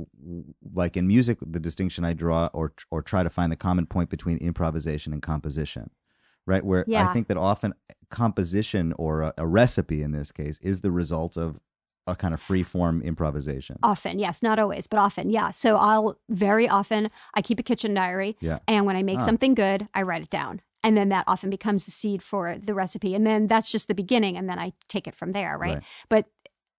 in music, the distinction I draw or try to find the common point between improvisation and composition, right? Where I think that often composition or a recipe in this case is the result of a kind of free form improvisation. Often, yes, not always, but often, yeah. So I keep a kitchen diary, and when I make something good, I write it down. And then that often becomes the seed for the recipe. And then that's just the beginning, and then I take it from there, right? But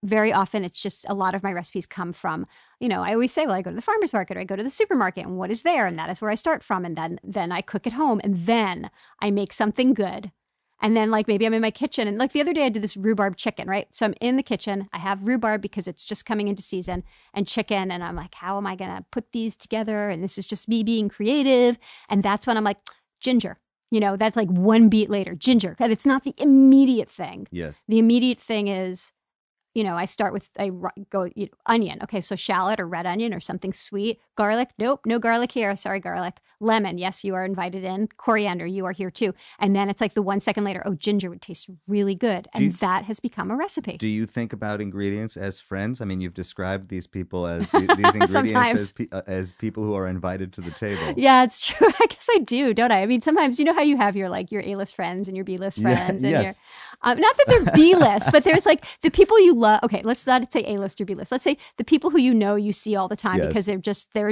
very often it's just a lot of my recipes come from, I always say, well, I go to the farmer's market or I go to the supermarket and what is there? And that is where I start from. And then I cook at home and then I make something good. And then like maybe I'm in my kitchen and like the other day I did this rhubarb chicken, right? So I'm in the kitchen. I have rhubarb because it's just coming into season and chicken. And I'm like, how am I going to put these together? And this is just me being creative. And that's when I'm like, ginger. That's like one beat later, ginger. And it's not the immediate thing. Yes. The immediate thing is I start with onion. Okay, so shallot or red onion or something sweet. Garlic, nope, no garlic here. Sorry, garlic. Lemon, yes, you are invited in. Coriander, you are here too. And then it's like the 1 second later, ginger would taste really good. And that has become a recipe. Do you think about ingredients as friends? I mean, you've described these people as these ingredients as people who are invited to the table. Yeah, it's true. I guess I do, don't I? I mean, sometimes you know how you have your A-list friends and your B-list friends. And yes. not that they're B-list, but there's like the people you love. Okay, let's not say A-list or B-list. Let's say the people who you see all the time because they're just there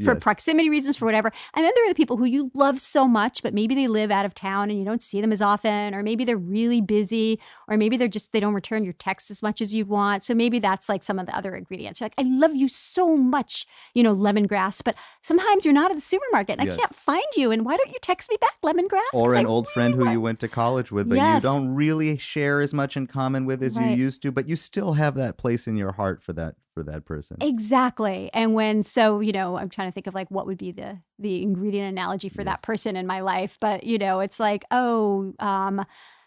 for proximity reasons, for whatever. And then there are the people who you love so much, but maybe they live out of town and you don't see them as often, or maybe they're really busy, or maybe they don't return your texts as much as you'd want. So maybe that's like some of the other ingredients. You're like, I love you so much, lemongrass, but sometimes you're not at the supermarket and I can't find you. And why don't you text me back, lemongrass? Or an old friend who you went to college with, but you don't really share as much in common with as you used to, but you still have that place in your heart for that person. Exactly. And I'm trying to think of like what would be the ingredient analogy for that person in my life. But, it's like,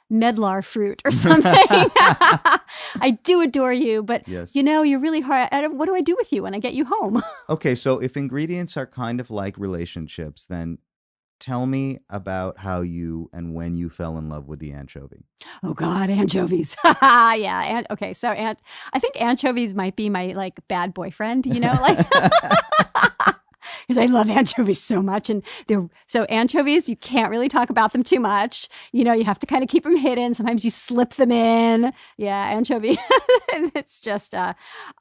medlar fruit or something. I do adore you, but you're really hard. What do I do with you when I get you home? Okay, so if ingredients are kind of like relationships, then tell me about how you and when you fell in love with the anchovy. Oh God, anchovies. Yeah. So I think anchovies might be my like bad boyfriend, like because I love anchovies so much. And so anchovies, you can't really talk about them too much. You have to kind of keep them hidden. Sometimes you slip them in. Yeah, anchovy. It's just,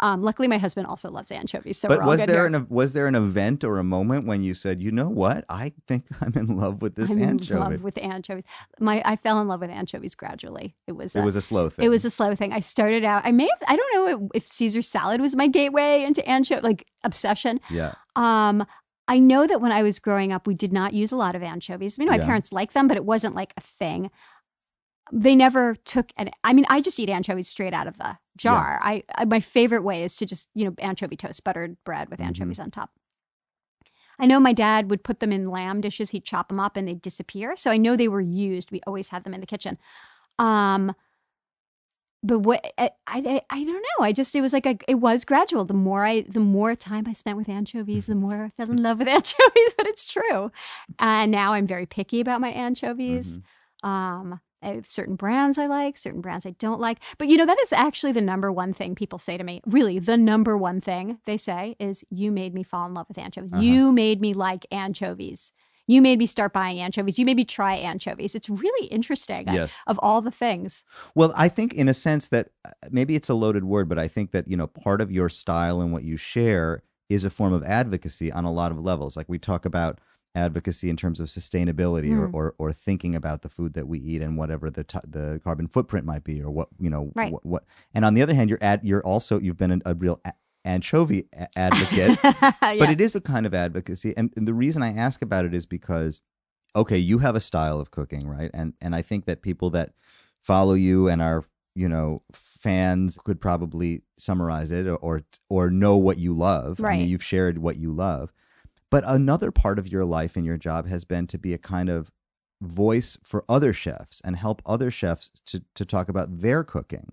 luckily my husband also loves anchovies. So but we're all good here. Was there an event or a moment when you said, you know what? I think I'm in love with this anchovy. I'm in love with anchovies. I fell in love with anchovies gradually. It was a slow thing. It was a slow thing. I started out, I don't know if Caesar salad was my gateway into anchovy, obsession. Yeah. I know that when I was growing up, we did not use a lot of anchovies. My parents liked them, but it wasn't like a thing. They never took I just eat anchovies straight out of the jar. Yeah. My favorite way is to just, anchovy toast, buttered bread with anchovies on top. I know my dad would put them in lamb dishes. He'd chop them up and they'd disappear. So I know they were used. We always had them in the kitchen. But what I don't know. It was like it was gradual. The more time I spent with anchovies, the more I fell in love with anchovies. But it's true. And now I'm very picky about my anchovies. I have certain brands I like, certain brands I don't like. But that is actually the number one thing people say to me. Really, the number one thing they say is, "You made me fall in love with anchovies. You made me like anchovies. You made me start buying anchovies. You made me try anchovies." It's really interesting of all the things. Well, I think in a sense that maybe it's a loaded word, but I think that, part of your style and what you share is a form of advocacy on a lot of levels. Like we talk about advocacy in terms of sustainability or thinking about the food that we eat and whatever the carbon footprint might be or what. What. And on the other hand, you've been a real anchovy advocate, but it is a kind of advocacy. And the reason I ask about it is because, okay, you have a style of cooking, right? And I think that people that follow you and are, fans could probably summarize it or know what you love. Right. I mean, you've shared what you love. But another part of your life and your job has been to be a kind of voice for other chefs and help other chefs to talk about their cooking.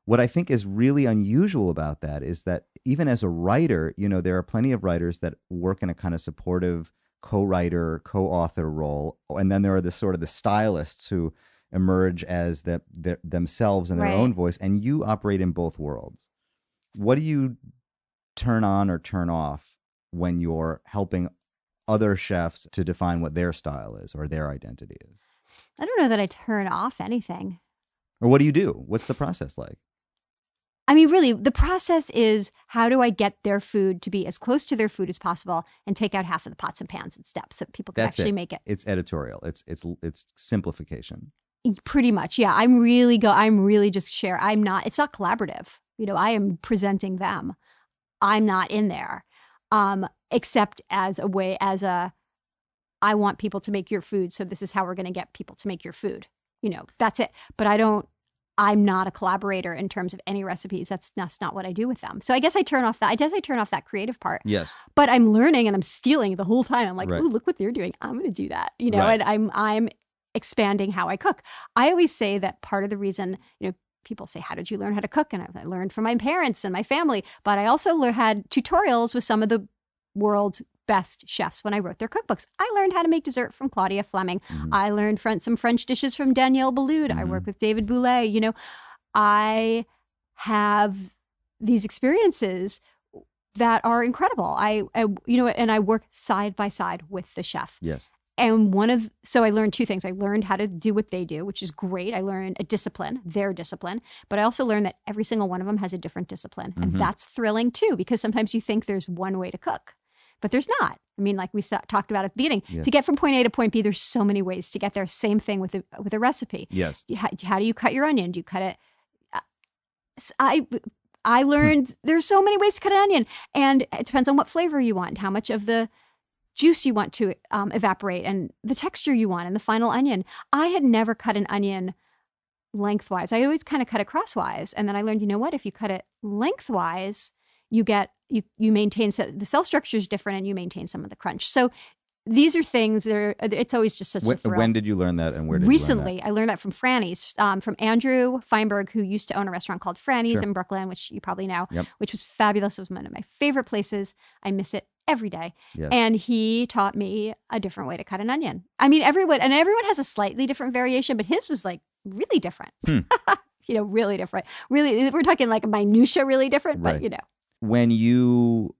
What I think is really unusual about that is that even as a writer, there are plenty of writers that work in a kind of supportive co-writer, co-author role. And then there are the sort of the stylists who emerge as themselves and their own voice. And you operate in both worlds. What do you turn on or turn off when you're helping other chefs to define what their style is or their identity is? I don't know that I turn off anything. Or what do you do? What's the process like? I mean, really, the process is, how do I get their food to be as close to their food as possible and take out half of the pots and pans and steps so people can actually make it. It's editorial. It's simplification. Pretty much, yeah. I'm really just share. It's not collaborative. I am presenting them. I'm not in there, except as I want people to make your food, so this is how we're going to get people to make your food. That's it. But I'm not a collaborator in terms of any recipes. That's not what I do with them. So I guess I turn off that creative part. Yes. But I'm learning and I'm stealing the whole time. I'm like, oh, look what they're doing. I'm going to do that. And I'm expanding how I cook. I always say that part of the reason, people say, how did you learn how to cook? And I learned from my parents and my family. But I also had tutorials with some of the world's best chefs when I wrote their cookbooks. I learned how to make dessert from Claudia Fleming. I learned some French dishes from Danielle Boulud. I work with David Boulay. You know, I have these experiences that are incredible. I and I work side by side with the chef. Yes. And so I learned two things. I learned how to do what they do, which is great. I learned a discipline, their discipline, but I also learned that every single one of them has a different discipline. And that's thrilling too, because sometimes you think there's one way to cook, but there's not. I mean, like we talked about at the beginning, to get from point A to point B, there's so many ways to get there. Same thing with a recipe. Yes. How do you cut your onion? Do you cut it? I learned there's so many ways to cut an onion, and it depends on what flavor you want, how much of the juice you want to evaporate, and the texture you want, and the final onion. I had never cut an onion lengthwise. I always kind of cut it crosswise, and then I learned, you know what? If you cut it lengthwise, you maintain the cell structure is different, and you maintain some of the crunch. So these are things it's always just such a thrill. When did you learn that, and where did Recently, you learn that? I learned that from Franny's, from Andrew Feinberg, who used to own a restaurant called Franny's in Brooklyn, which you probably know, which was fabulous. It was one of my favorite places. I miss it every day. Yes. And he taught me a different way to cut an onion. I mean, everyone has a slightly different variation, but his was like really different. Really different. Really, we're talking like minutia really different, but When you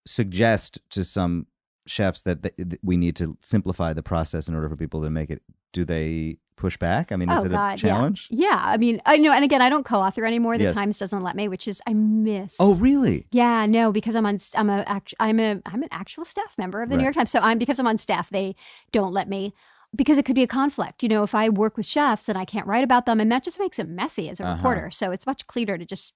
suggest to some chefs that we need to simplify the process in order for people to make it, do they push back? I mean, is it a challenge? Yeah. I mean, I know, and again, I don't co-author anymore. The Times doesn't let me, which is I miss. Oh, really? Yeah, no, because I'm an actual staff member of the New York Times. So because I'm on staff, they don't let me, because it could be a conflict. You know, if I work with chefs and I can't write about them, and that just makes it messy as a reporter. So it's much cleaner to just,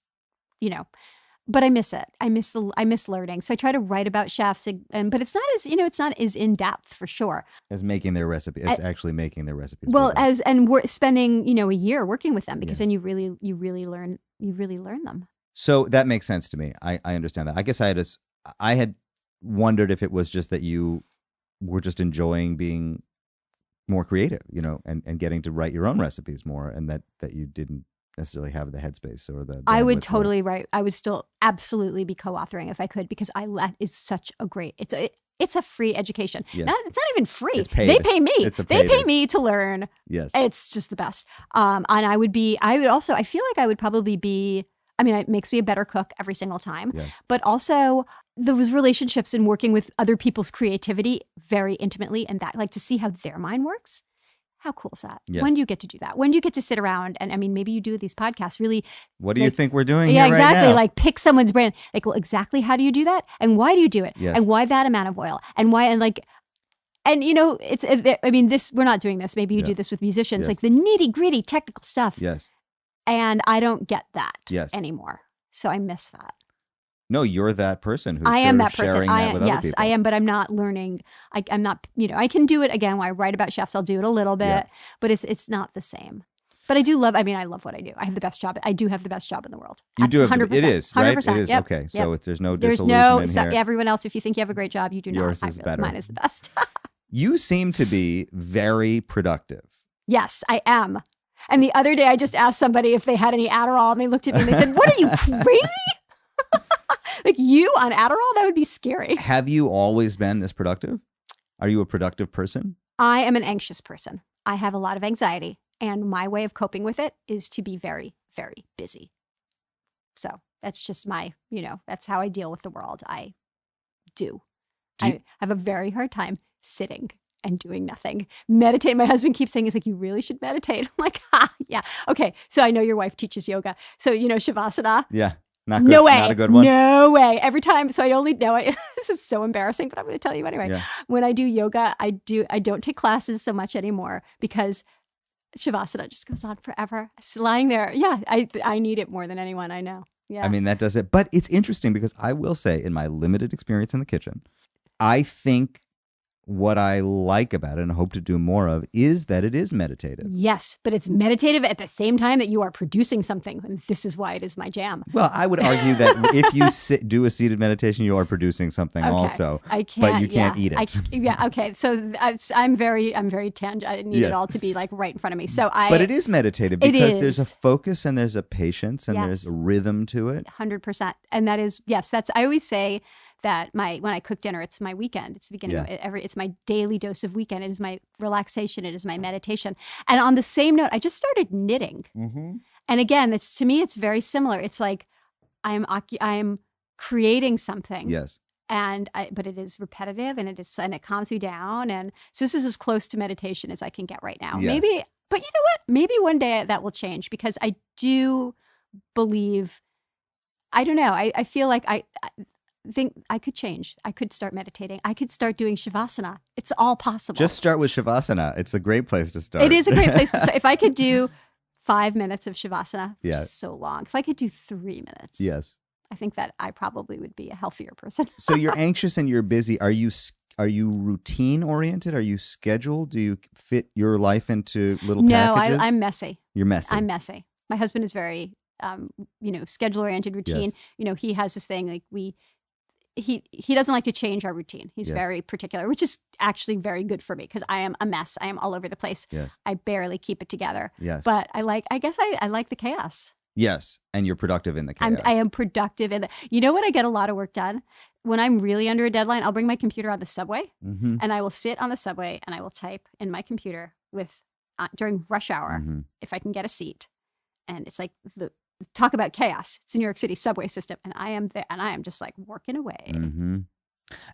but I miss it. I miss learning. So I try to write about chefs, but it's not as in depth for sure as making their recipe, as actually making their recipes. Well, we're spending a year working with them, because then you really learn them. So that makes sense to me. I understand that. I guess I had wondered if it was just that you were just enjoying being more creative, and getting to write your own recipes more, and that you didn't necessarily have the headspace or the. I would totally write. I would still absolutely be co-authoring if I could, because is such a great. It's a free education. Yes. It's not even free. It's paid. They pay me. They pay me to learn. Yes. It's just the best. And I feel like I would probably be. I mean, it makes me a better cook every single time. Yes. But also those relationships and working with other people's creativity very intimately, and that, like, to see how their mind works. How cool is that? Yes. When do you get to do that? When do you get to sit around and, I mean, maybe you do these podcasts, really. What do you think we're doing here exactly. Right now? Like, pick someone's brain. Like, well, exactly how do you do that? And why do you do it? Yes. And why that amount of oil? And why, and like, and we're not doing this. Maybe you do this with musicians, like the nitty gritty technical stuff. Yes. And I don't get that anymore. So I miss that. No, you're that person who's sharing that with other people. I am, but I'm not learning. I'm not, I can do it again. When I write about chefs, I'll do it a little bit, but it's not the same. But I love what I do. I have the best job. I do have the best job in the world. You do have 100%. It is, right? 100%. It is, okay. So there's no There's disillusionment here. Everyone else, if you think you have a great job, you do not. Yours is better. Mine is the best. You seem to be very productive. Yes, I am. And the other day, I just asked somebody if they had any Adderall, and they looked at me and they said, "What are you, crazy? Like, you on Adderall? That would be scary." Have you always been this productive? Are you a productive person? I am an anxious person. I have a lot of anxiety, and my way of coping with it is to be very, very busy. So that's just that's how I deal with the world. I have a very hard time sitting and doing nothing. Meditate. My husband keeps saying, he's like, "You really should meditate." I'm like, yeah. Okay. So I know your wife teaches yoga. So, Shavasana. Yeah. Not good. No way. Not a good one. No way. Every time. So I only know this is so embarrassing, but I'm going to tell you anyway. Yeah. When I do yoga, I don't take classes so much anymore, because Shavasana just goes on forever. It's lying there. Yeah. I need it more than anyone I know. Yeah. I mean, that does it. But it's interesting, because I will say, in my limited experience in the kitchen, I think what I like about it and hope to do more of is that it is meditative. Yes, but it's meditative at the same time that you are producing something. And this is why it is my jam. Well, I would argue that if you do a seated meditation, you are producing something also. I can't, but you can't eat it. Okay. So I'm very I need it all to be like right in front of me. But it is meditative because there's a focus and there's a patience and there's a rhythm to it. 100%. And that is, I always say that when I cook dinner, it's my weekend. It's the beginning of it's my daily dose of weekend. It is my relaxation. It is my meditation. And on the same note, I just started knitting. Mm-hmm. And again, to me, it's very similar. It's like I'm creating something. Yes. But it is repetitive and it calms me down. And so this is as close to meditation as I can get right now. Yes. Maybe, but you know what? Maybe one day that will change because I do believe, I don't know. I feel like I think I could change. I could start meditating. I could start doing Shavasana. It's all possible. Just start with Shavasana. It's a great place to start. It is a great place to start. If I could do 5 minutes of Shavasana, which is so long. If I could do 3 minutes. Yes. I think that I probably would be a healthier person. So you're anxious and you're busy. Are you routine oriented? Are you scheduled? Do you fit your life into little packages? No, I'm messy. You're messy. I'm messy. My husband is very, schedule oriented routine. Yes. He has this thing like he doesn't like to change our routine. He's very particular, which is actually very good for me because I am a mess. I am all over the place. Yes. I barely keep it together. Yes. But I like the chaos. Yes, and you're productive in the chaos. I am productive in you know what? I get a lot of work done when I'm really under a deadline. I'll bring my computer on the subway, and I will sit on the subway and I will type in my computer during rush hour if I can get a seat. And it's like talk about chaos. It's the New York City subway system, and I am there, and I am just like working away. Mm-hmm.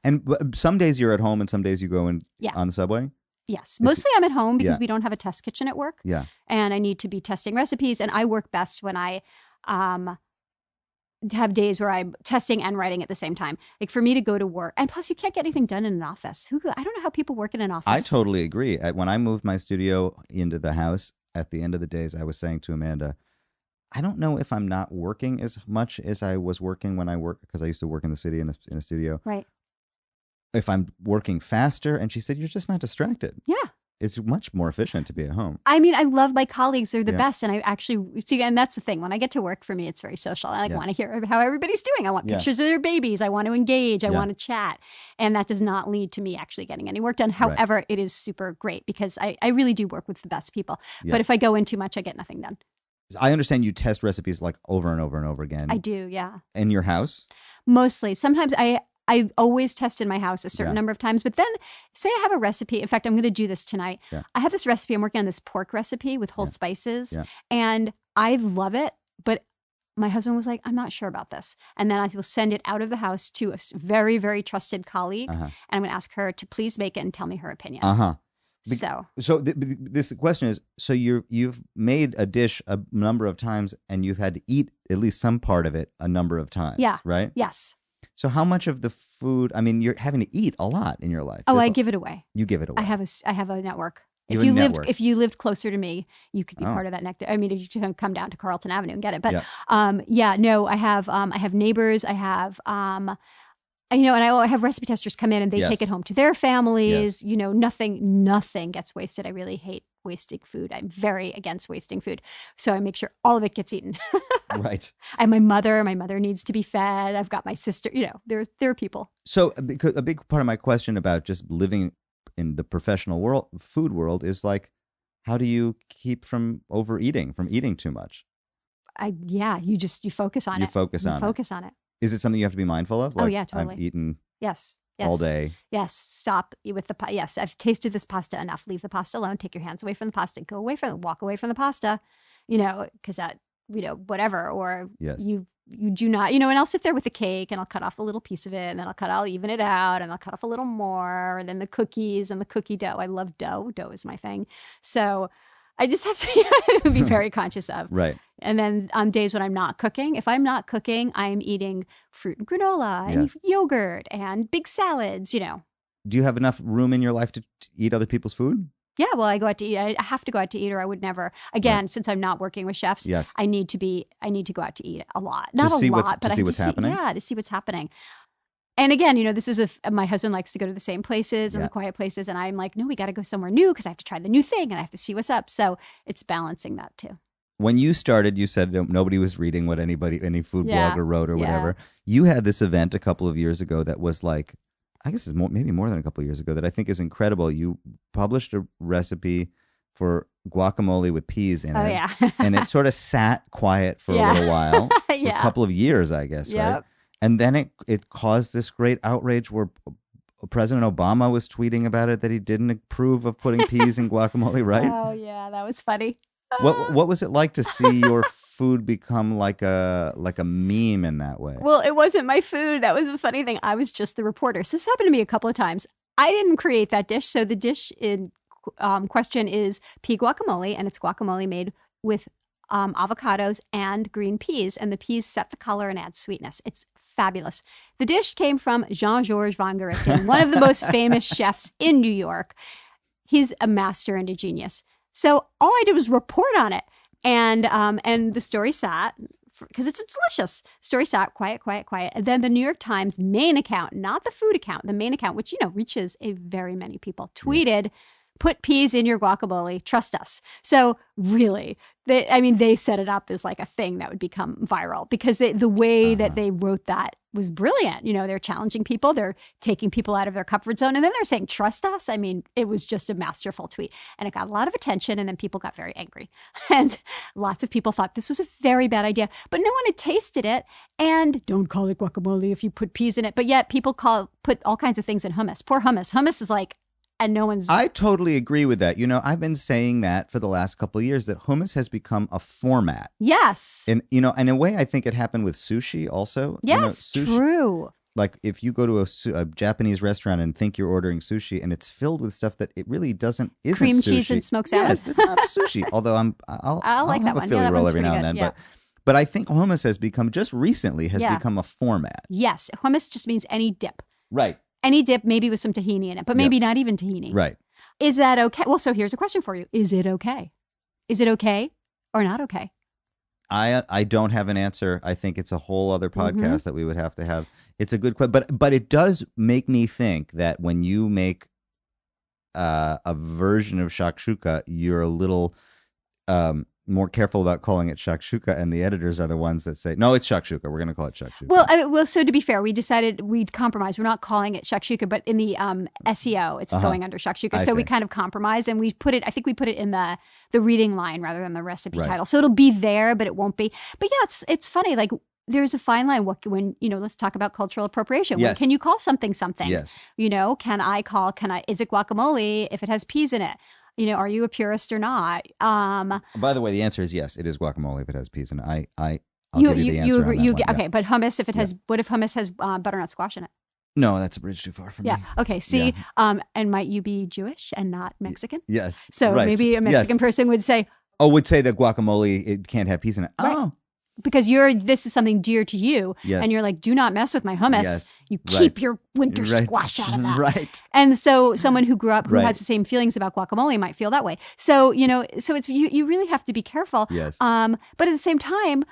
And some days you're at home, and some days you go on the subway. Yes. Mostly I'm at home because we don't have a test kitchen at work. Yeah. And I need to be testing recipes. And I work best when I have days where I'm testing and writing at the same time. Like for me to go to work. And plus you can't get anything done in an office. I don't know how people work in an office. I totally agree. When I moved my studio into the house, at the end of the days, I was saying to Amanda, I don't know if I'm not working as much as I was working when I worked, because I used to work in the city in a studio. Right. If I'm working faster. And she said, you're just not distracted. Yeah. It's much more efficient to be at home. I mean, I love my colleagues. They're the best. And I actually see, and that's the thing. When I get to work, for me, it's very social. I want to hear how everybody's doing. I want pictures of their babies. I want to engage. I want to chat. And that does not lead to me actually getting any work done. However, it is super great because I really do work with the best people. Yeah. But if I go in too much, I get nothing done. I understand you test recipes like over and over and over again. I do, yeah. In your house? Mostly. Sometimes I always test in my house a certain number of times. But then say I have a recipe. In fact, I'm going to do this tonight. Yeah. I have this recipe. I'm working on this pork recipe with whole spices. Yeah. And I love it. But my husband was like, I'm not sure about this. And then I will send it out of the house to a very, very trusted colleague. And I'm going to ask her to please make it and tell me her opinion. So this question is, so you've made a dish a number of times and you've had to eat at least some part of it a number of times, right? Yes. So how much of the food, I mean, you're having to eat a lot in your life. Oh, I give it away. You give it away. I have a network. If you lived closer to me, you could be part of that network. I mean, if you come down to Carlton Avenue and get it. But I have neighbors. I have and I have recipe testers come in and they take it home to their families. Yes. Nothing gets wasted. I really hate wasting food. I'm very against wasting food. So I make sure all of it gets eaten. Right. And my mother needs to be fed. I've got my sister, there are people. So a big part of my question about just living in the professional food world is like, how do you keep from overeating, from eating too much? You focus on it. Focus on it. Is it something you have to be mindful of? Like, totally. I've eaten yes. all day. Yes. Stop with the yes. I've tasted this pasta enough. Leave the pasta alone. Take your hands away from the pasta. Walk away from the pasta. Because that whatever. Or you do not. And I'll sit there with the cake and I'll cut off a little piece of it, and then I'll even it out, and I'll cut off a little more, and then the cookies and the cookie dough. I love dough. Dough is my thing. So I just have to be very conscious of. Right. And then on days when I'm not cooking, if I'm not cooking, I'm eating fruit and granola and yogurt and big salads, Do you have enough room in your life to eat other people's food? Yeah, well, I go out to eat. I have to go out to eat, or I would never. Again, since I'm not working with chefs, I need to go out to eat a lot. Not a lot, but to see what's happening. Yeah, to see what's happening. And again, this is my husband likes to go to the same places and the quiet places. And I'm like, no, we got to go somewhere new because I have to try the new thing and I have to see what's up. So it's balancing that too. When you started, you said nobody was reading what any food blogger wrote or whatever. You had this event a couple of years ago that was like, I guess it's maybe more than a couple of years ago, that I think is incredible. You published a recipe for guacamole with peas in it. Yeah. And it sort of sat quiet for a little while, for a couple of years, I guess, right? And then it caused this great outrage where President Obama was tweeting about it, that he didn't approve of putting peas in guacamole, right? Oh, yeah, that was funny. What was it like to see your food become like a meme in that way? Well, it wasn't my food. That was the funny thing. I was just the reporter. So this happened to me a couple of times. I didn't create that dish. So the dish in question is pea guacamole, and it's guacamole made with avocados and green peas, and the peas set the color and add sweetness. It's fabulous. The dish came from Jean-Georges Van Gerichten, one of the most famous chefs in New York. He's a master and a genius. So all I did was report on it, and the story sat, because it's delicious. Story sat quiet. And then the New York Times main account, not the food account, the main account, which reaches a very many people, tweeted, put peas in your guacamole, trust us. So really, they set it up as like a thing that would become viral, because the way that they wrote that was brilliant. They're challenging people, they're taking people out of their comfort zone, and then they're saying, trust us. It was just a masterful tweet, and it got a lot of attention, and then people got very angry. And lots of people thought this was a very bad idea, but no one had tasted it, and don't call it guacamole if you put peas in it. But yet people put all kinds of things in hummus. Poor hummus. Hummus is like, and no one's... I totally agree with that. I've been saying that for the last couple of years, that hummus has become a format. Yes. And, in a way, I think it happened with sushi also. Yes, sushi, true. Like if you go to a Japanese restaurant and think you're ordering sushi, and it's filled with stuff that it really isn't cream sushi. Cheese and smoked salad. Yes, it's not sushi. Although I'll like have that a Philly one. roll every now and then. Yeah. But I think hummus has become, just recently, become a format. Yes. Hummus just means any dip. Right. Any dip, maybe with some tahini in it, but maybe not even tahini. Right. Is that okay? Well, so here's a question for you. Is it okay? Is it okay or not okay? I don't have an answer. I think it's a whole other podcast that we would have to have. It's a good question, but it does make me think that when you make a version of shakshuka, you're a little more careful about calling it shakshuka, and the editors are the ones that say, no, it's shakshuka. We're going to call it shakshuka. Well, so to be fair, we decided we'd compromise. We're not calling it shakshuka, but in the SEO, it's going under shakshuka. So we kind of compromised, and we put it, I think we put it in the reading line rather than the recipe title. So it'll be there, but it won't be. But yeah, it's funny. Like, there's a fine line when let's talk about cultural appropriation. Yes. When can you call something something? Yes. Is it guacamole if it has peas in it? Are you a purist or not? By the way, the answer is yes. It is guacamole if it has peas in it. I'll give you the answer on that one. Okay, but hummus, if it has, what if hummus has butternut squash in it? No, that's a bridge too far for me. Yeah. Okay. See, and might you be Jewish and not Mexican? Yes. So maybe a Mexican person would say, would say that guacamole, it can't have peas in it. Right. Oh. Because this is something dear to you, and you're like, do not mess with my hummus. Yes. You keep your winter squash out of that. Right. And so someone who grew up who has the same feelings about guacamole might feel that way. So so it's you really have to be careful. Yes. But at the same time,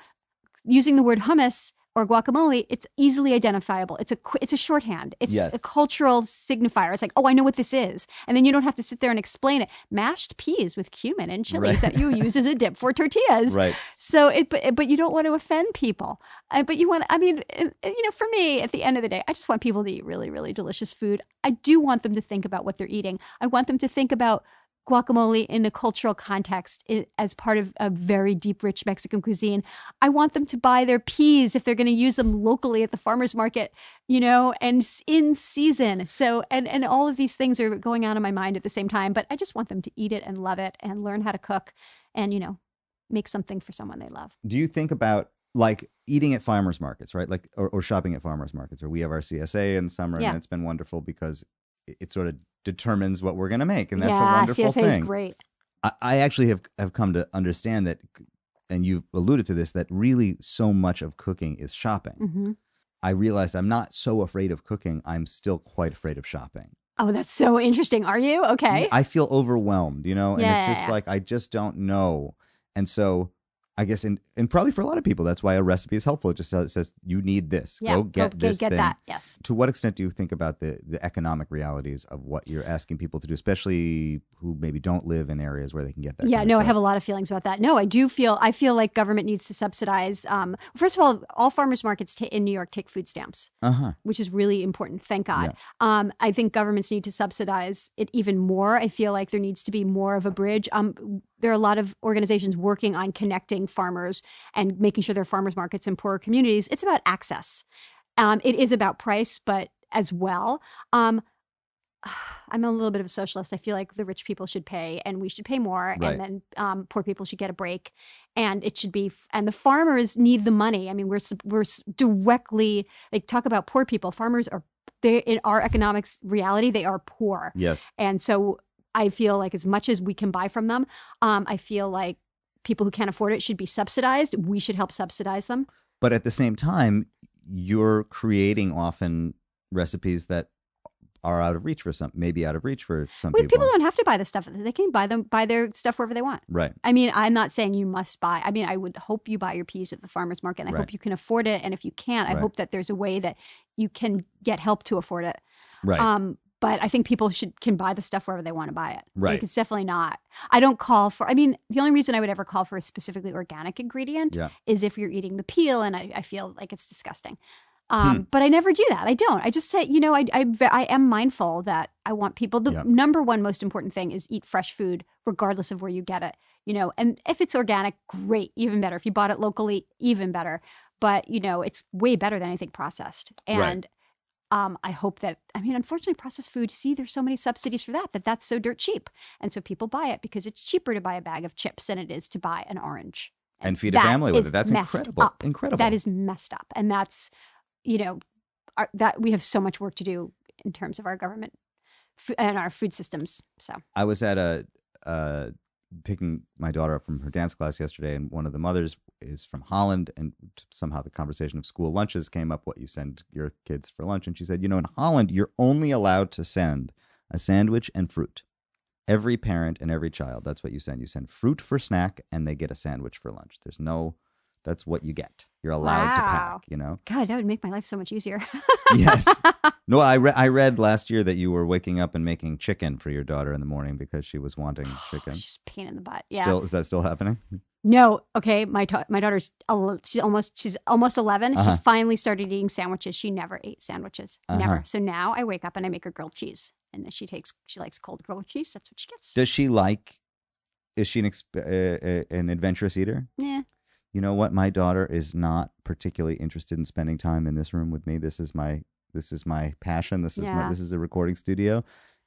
using the word hummus or guacamole, it's easily identifiable. It's a shorthand. It's a cultural signifier. It's like, oh, I know what this is. And then you don't have to sit there and explain it. Mashed peas with cumin and chilies that you use as a dip for tortillas. Right. So but you don't want to offend people. But you want, for me, at the end of the day, I just want people to eat really, really delicious food. I do want them to think about what they're eating. I want them to think about guacamole in a cultural context as part of a very deep, rich Mexican cuisine. I want them to buy their peas if they're going to use them locally at the farmer's market, and in season. So, and all of these things are going on in my mind at the same time, but I just want them to eat it and love it and learn how to cook and, make something for someone they love. Do you think about like eating at farmers markets, right? Like, or shopping at farmers markets, or we have our CSA in summer, and it's been wonderful because it sort of determines what we're going to make, and that's a wonderful CSA thing. is great. I actually have come to understand that, and you've alluded to this, that really so much of cooking is shopping. Mm-hmm. I realized I'm not so afraid of cooking. I'm still quite afraid of shopping. Oh, that's so interesting. Are you? Okay. I feel overwhelmed, and it's just like, I just don't know. And so I guess, and probably for a lot of people, that's why a recipe is helpful. It just says you need this. Yeah, go get this get thing. that. Yes. To what extent do you think about the economic realities of what you're asking people to do, especially who maybe don't live in areas where they can get that? Yeah, kind of no, I stuff? have a lot of feelings about that. No, I feel like government needs to subsidize. First of all farmers markets in New York take food stamps, which is really important. Thank God. Yeah. I think governments need to subsidize it even more. I feel like there needs to be more of a bridge. There are a lot of organizations working on connecting farmers and making sure there are farmers markets in poorer communities. It's about access. It is about price, but as well. I'm a little bit of a socialist. I feel like the rich people should pay and we should pay more. Right. And then poor people should get a break. And it should be, and the farmers need the money. I mean, we're directly, like, talk about poor people. Farmers in our economics reality, they are poor. Yes. And so I feel like as much as we can buy from them, I feel like people who can't afford it should be subsidized. We should help subsidize them. But at the same time, you're creating often recipes that are out of reach for some people. People don't have to buy the stuff. They can buy their stuff wherever they want. Right. I mean, I'm not saying you must buy. I mean, I would hope you buy your peas at the farmer's market. And I hope you can afford it. And if you can't, I hope that there's a way that you can get help to afford it. Right. But I think people can buy the stuff wherever they want to buy it. Right. Like, it's definitely not. I don't call for, I mean, the only reason I would ever call for a specifically organic ingredient is if you're eating the peel, and I feel like it's disgusting. But I never do that. I don't. I just say, I am mindful that I want people, the number one most important thing is eat fresh food, regardless of where you get it, and if it's organic, great, even better. If you bought it locally, even better. But, it's way better than anything processed. And I hope that, unfortunately, processed food, there's so many subsidies for that's so dirt cheap. And so people buy it because it's cheaper to buy a bag of chips than it is to buy an orange. And feed a family with it. That's incredible. Up. Incredible. That is messed up. And that's, that we have so much work to do in terms of our government and our food systems. So I was at picking my daughter up from her dance class yesterday, and one of the mothers is from Holland, and somehow the conversation of school lunches came up, what you send your kids for lunch. And she said, in Holland, you're only allowed to send a sandwich and fruit. Every parent and every child, that's what you send. You send fruit for snack, and they get a sandwich for lunch. That's what you get. You're allowed to pack, God, that would make my life so much easier. Yes. No, I read last year that you were waking up and making chicken for your daughter in the morning because she was wanting chicken. She's a pain in the butt. Yeah. Is that still happening? No. Okay. My daughter's she's almost 11. She's finally started eating sandwiches. She never ate sandwiches. Never. So now I wake up and I make her grilled cheese, and she likes cold grilled cheese. That's what she gets. Is she an adventurous eater? Yeah. You know what? My daughter is not particularly interested in spending time in this room with me. This is my passion. This is a recording studio,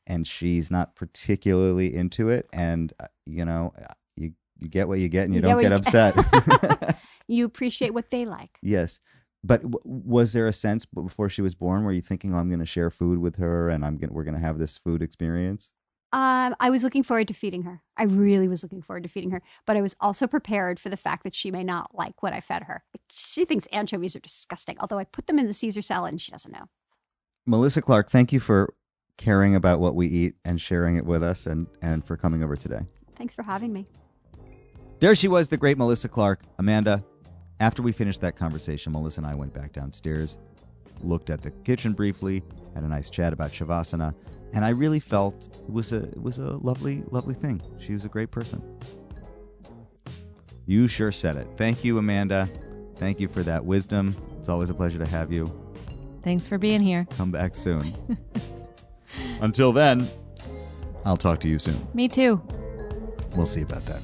and she's not particularly into it. And you get what you get, and you don't get upset. You appreciate what they like. Yes, but was there a sense before she was born where you thinking, "Oh, I'm going to share food with her, and we're going to have this food experience"? I was looking forward to feeding her. I really was looking forward to feeding her, but I was also prepared for the fact that she may not like what I fed her. She thinks anchovies are disgusting, although I put them in the Caesar salad and she doesn't know. Melissa Clark, thank you for caring about what we eat and sharing it with us, and for coming over today. Thanks for having me. There she was, the great Melissa Clark. Amanda, after we finished that conversation, Melissa and I went back downstairs, looked at the kitchen briefly, had a nice chat about Shavasana, and I really felt it was a lovely, lovely thing. She was a great person. You sure said it. Thank you, Amanda. Thank you for that wisdom. It's always a pleasure to have you. Thanks for being here. Come back soon. Until then, I'll talk to you soon. Me too. We'll see about that.